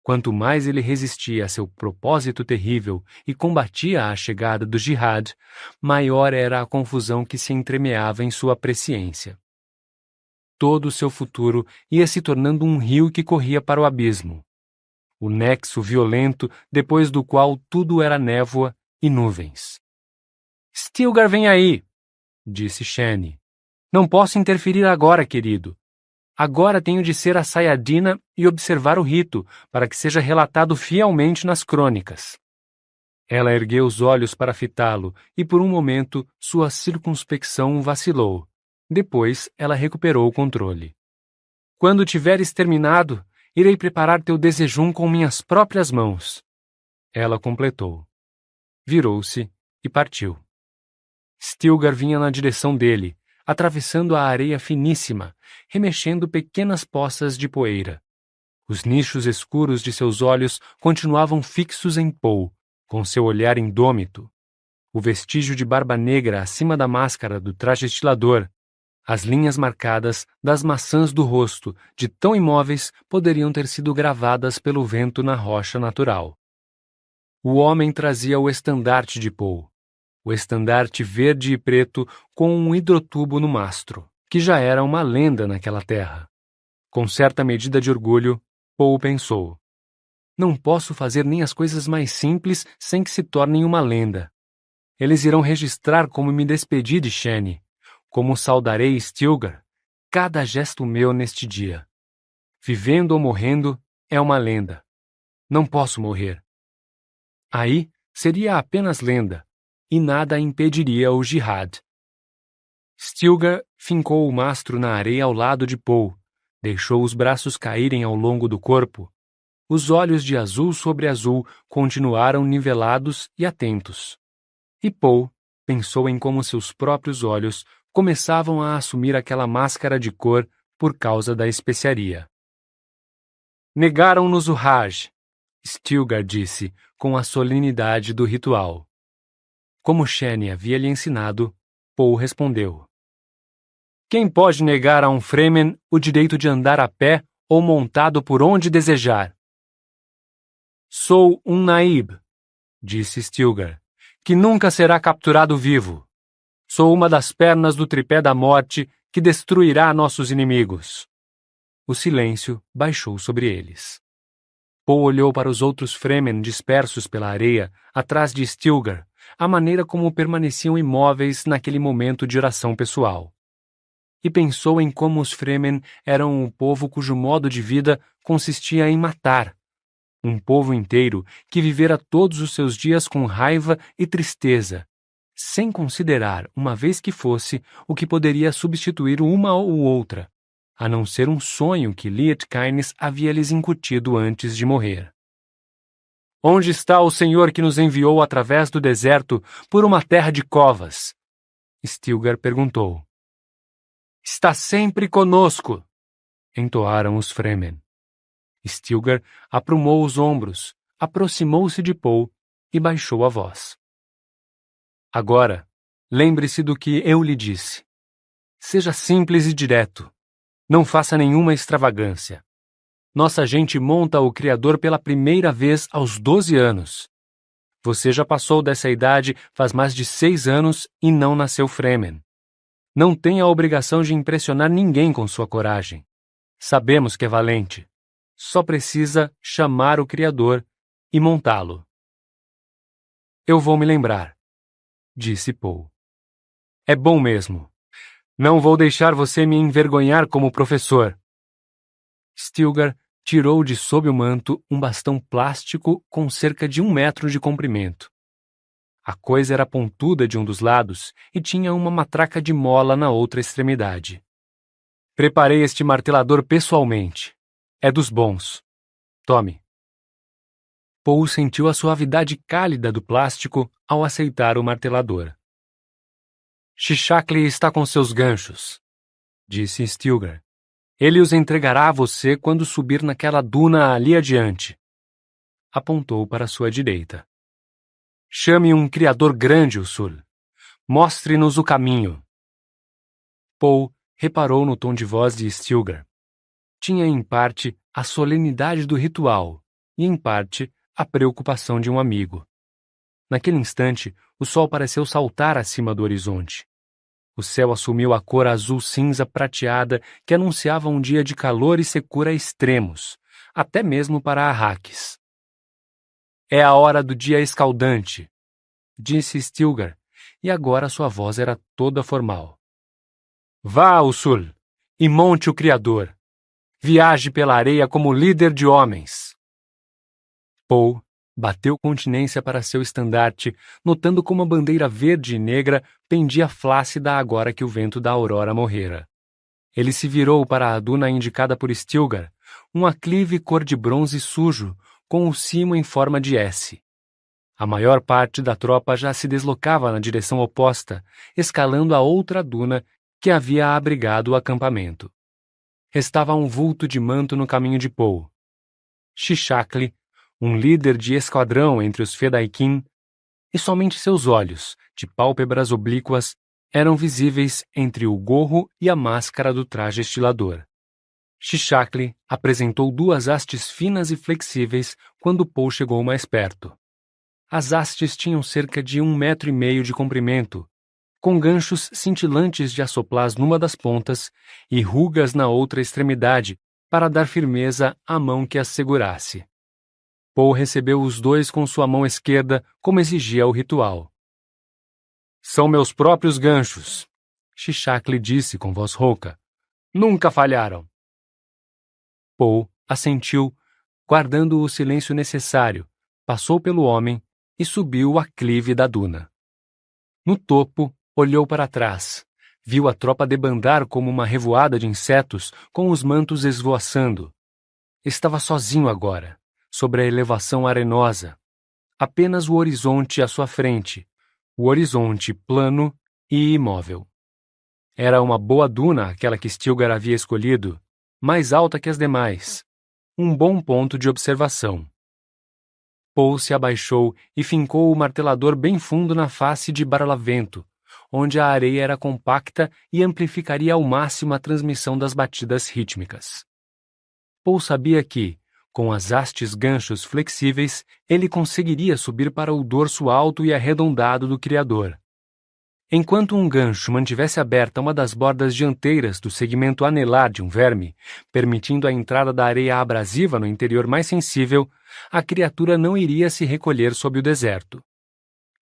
Quanto mais ele resistia a seu propósito terrível e combatia a chegada do Jihad, maior era a confusão que se entremeava em sua presciência. Todo o seu futuro ia se tornando um rio que corria para o abismo. O nexo violento depois do qual tudo era névoa e nuvens. Stilgar vem aí, disse Shane. Não posso interferir agora, querido. Agora tenho de ser a Sayadina e observar o rito, para que seja relatado fielmente nas crônicas. Ela ergueu os olhos para fitá-lo, e por um momento sua circunspecção vacilou. Depois ela recuperou o controle. Quando tiveres terminado, irei preparar teu desejum com minhas próprias mãos. Ela completou. Virou-se e partiu. Stilgar vinha na direção dele, atravessando a areia finíssima, remexendo pequenas poças de poeira. Os nichos escuros de seus olhos continuavam fixos em Paul, com seu olhar indômito. O vestígio de barba negra acima da máscara do traje estilador, as linhas marcadas das maçãs do rosto, de tão imóveis, poderiam ter sido gravadas pelo vento na rocha natural. O homem trazia o estandarte de Paul, o estandarte verde e preto com um hidrotubo no mastro, que já era uma lenda naquela terra. Com certa medida de orgulho, Paul pensou: não posso fazer nem as coisas mais simples sem que se tornem uma lenda. Eles irão registrar como me despedi de Shane, como saudarei Stilgar, cada gesto meu neste dia. Vivendo ou morrendo, é uma lenda. Não posso morrer. Aí seria apenas lenda, e nada impediria o jihad. Stilgar fincou o mastro na areia ao lado de Poe, deixou os braços caírem ao longo do corpo. Os olhos de azul sobre azul continuaram nivelados e atentos. E Poe pensou em como seus próprios olhos começavam a assumir aquela máscara de cor por causa da especiaria. Negaram-nos o Hajj, Stilgar disse com a solenidade do ritual. Como Shani havia lhe ensinado, Poe respondeu. Quem pode negar a um Fremen o direito de andar a pé ou montado por onde desejar? Sou um Naib, disse Stilgar, que nunca será capturado vivo. Sou uma das pernas do tripé da morte que destruirá nossos inimigos. O silêncio baixou sobre eles. Poe olhou para os outros Fremen dispersos pela areia, atrás de Stilgar, a maneira como permaneciam imóveis naquele momento de oração pessoal. E pensou em como os Fremen eram um povo cujo modo de vida consistia em matar. Um povo inteiro que vivera todos os seus dias com raiva e tristeza, sem considerar, uma vez que fosse, o que poderia substituir uma ou outra, a não ser um sonho que Liet Kynes havia lhes incutido antes de morrer. Onde está o Senhor que nos enviou através do deserto por uma terra de covas? Stilgar perguntou. Está sempre conosco, entoaram os Fremen. Stilgar aprumou os ombros, aproximou-se de Poe e baixou a voz. Agora, lembre-se do que eu lhe disse. Seja simples e direto. Não faça nenhuma extravagância. Nossa gente monta o Criador pela primeira vez aos 12 anos. Você já passou dessa idade faz mais de 6 anos e não nasceu Fremen. Não tem a obrigação de impressionar ninguém com sua coragem. Sabemos que é valente. Só precisa chamar o Criador e montá-lo. Eu vou me lembrar, disse Poe. É bom mesmo. Não vou deixar você me envergonhar como professor. Stilgar tirou de sob o manto um bastão plástico com cerca de 1 metro de comprimento. A coisa era pontuda de um dos lados e tinha uma matraca de mola na outra extremidade. Preparei este martelador pessoalmente. É dos bons. Tome. Poe sentiu a suavidade cálida do plástico ao aceitar o martelador. Shishakli está com seus ganchos, disse Stilgar. Ele os entregará a você quando subir naquela duna ali adiante. Apontou para sua direita. Chame um criador grande, Usul. Mostre-nos o caminho. Poe reparou no tom de voz de Stilgar. Tinha em parte a solenidade do ritual e em parte a preocupação de um amigo. Naquele instante, o sol pareceu saltar acima do horizonte. O céu assumiu a cor azul-cinza prateada que anunciava um dia de calor e secura extremos, até mesmo para Arrakis. É a hora do dia escaldante, disse Stilgar, e agora sua voz era toda formal. Vá, Usul, e monte o Criador. Viaje pela areia como líder de homens. Poe bateu continência para seu estandarte, notando como a bandeira verde e negra pendia flácida agora que o vento da aurora morrera. Ele se virou para a duna indicada por Stilgar, um aclive cor de bronze sujo, com o cimo em forma de S. A maior parte da tropa já se deslocava na direção oposta, escalando a outra duna que havia abrigado o acampamento. Restava um vulto de manto no caminho de Poe. Shishakli, um líder de esquadrão entre os Fedaykin, e somente seus olhos, de pálpebras oblíquas, eram visíveis entre o gorro e a máscara do traje estilador. Shishakli apresentou 2 hastes finas e flexíveis quando Poe chegou mais perto. As hastes tinham cerca de 1,5 metros de comprimento, com ganchos cintilantes de assoplás numa das pontas e rugas na outra extremidade para dar firmeza à mão que as segurasse. Poe recebeu os 2 com sua mão esquerda, como exigia o ritual. São meus próprios ganchos, Shishakli disse com voz rouca. Nunca falharam. Poe assentiu, guardando o silêncio necessário, passou pelo homem e subiu o aclive da duna. No topo, olhou para trás. Viu a tropa debandar como uma revoada de insetos com os mantos esvoaçando. Estava sozinho agora, sobre a elevação arenosa. Apenas o horizonte à sua frente, o horizonte plano e imóvel. Era uma boa duna aquela que Stilgar havia escolhido, mais alta que as demais. Um bom ponto de observação. Paul se abaixou e fincou o martelador bem fundo na face de Barlavento, onde a areia era compacta e amplificaria ao máximo a transmissão das batidas rítmicas. Paul sabia que, com as hastes ganchos flexíveis, ele conseguiria subir para o dorso alto e arredondado do criador. Enquanto um gancho mantivesse aberta uma das bordas dianteiras do segmento anelar de um verme, permitindo a entrada da areia abrasiva no interior mais sensível, a criatura não iria se recolher sob o deserto.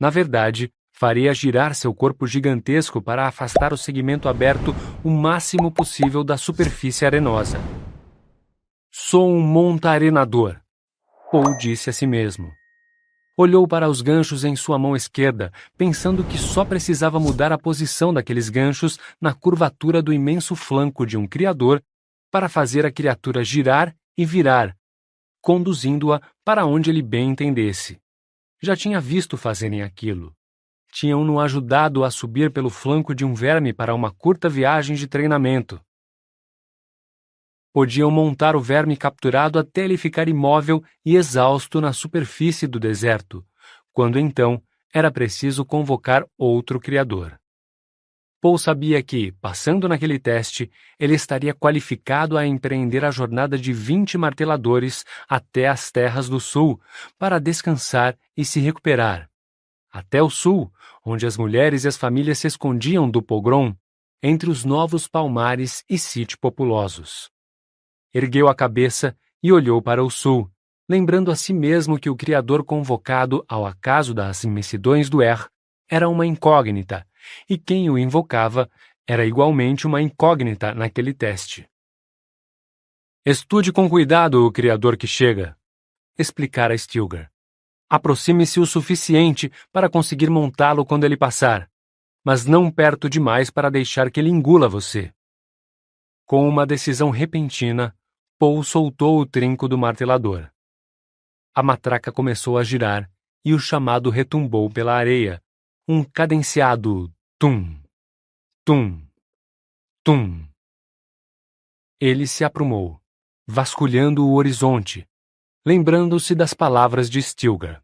Na verdade, faria girar seu corpo gigantesco para afastar o segmento aberto o máximo possível da superfície arenosa. Sou um monta-arenador, Paul disse a si mesmo. Olhou para os ganchos em sua mão esquerda, pensando que só precisava mudar a posição daqueles ganchos na curvatura do imenso flanco de um criador para fazer a criatura girar e virar, conduzindo-a para onde ele bem entendesse. Já tinha visto fazerem aquilo. Tinham-no ajudado a subir pelo flanco de um verme para uma curta viagem de treinamento. Podiam montar o verme capturado até ele ficar imóvel e exausto na superfície do deserto, quando então era preciso convocar outro criador. Paul sabia que, passando naquele teste, ele estaria qualificado a empreender a jornada de 20 marteladores até as terras do sul, para descansar e se recuperar. Até o sul, onde as mulheres e as famílias se escondiam do pogrom, entre os novos palmares e sítios populosos. Ergueu a cabeça e olhou para o sul, lembrando a si mesmo que o criador convocado ao acaso das imensidões do era uma incógnita, e quem o invocava era igualmente uma incógnita naquele teste. Estude com cuidado o criador que chega, explicara Stilgar. Aproxime-se o suficiente para conseguir montá-lo quando ele passar, mas não perto demais para deixar que ele engula você. Com uma decisão repentina, Paul soltou o trinco do martelador. A matraca começou a girar e o chamado retumbou pela areia, um cadenciado tum, tum, tum. Ele se aprumou, vasculhando o horizonte, lembrando-se das palavras de Stilgar.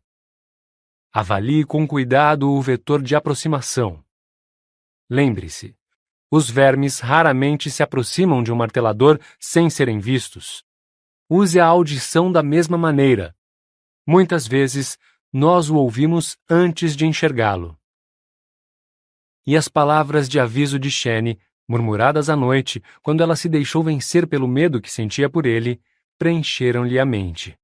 Avalie com cuidado o vetor de aproximação. Lembre-se, os vermes raramente se aproximam de um martelador sem serem vistos. Use a audição da mesma maneira. Muitas vezes, nós o ouvimos antes de enxergá-lo. E as palavras de aviso de Shane, murmuradas à noite, quando ela se deixou vencer pelo medo que sentia por ele, preencheram-lhe a mente.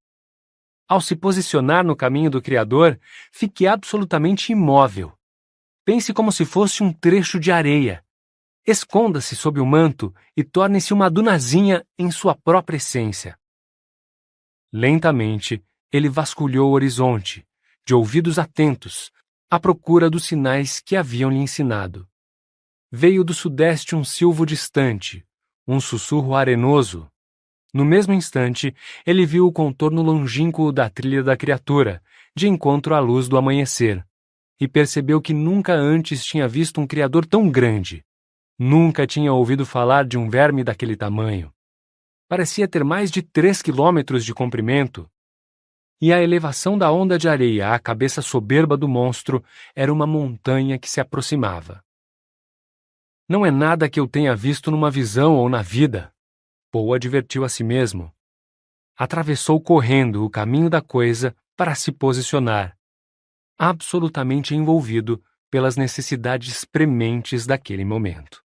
Ao se posicionar no caminho do Criador, fique absolutamente imóvel. Pense como se fosse um trecho de areia. Esconda-se sob o manto e torne-se uma dunazinha em sua própria essência. Lentamente, ele vasculhou o horizonte, de ouvidos atentos, à procura dos sinais que haviam lhe ensinado. Veio do sudeste um silvo distante, um sussurro arenoso. No mesmo instante, ele viu o contorno longínquo da trilha da criatura, de encontro à luz do amanhecer, e percebeu que nunca antes tinha visto um criador tão grande. Nunca tinha ouvido falar de um verme daquele tamanho. Parecia ter mais de 3 quilômetros de comprimento. E a elevação da onda de areia à cabeça soberba do monstro era uma montanha que se aproximava. Não é nada que eu tenha visto numa visão ou na vida, Paul advertiu a si mesmo. Atravessou correndo o caminho da coisa para se posicionar, absolutamente envolvido pelas necessidades prementes daquele momento.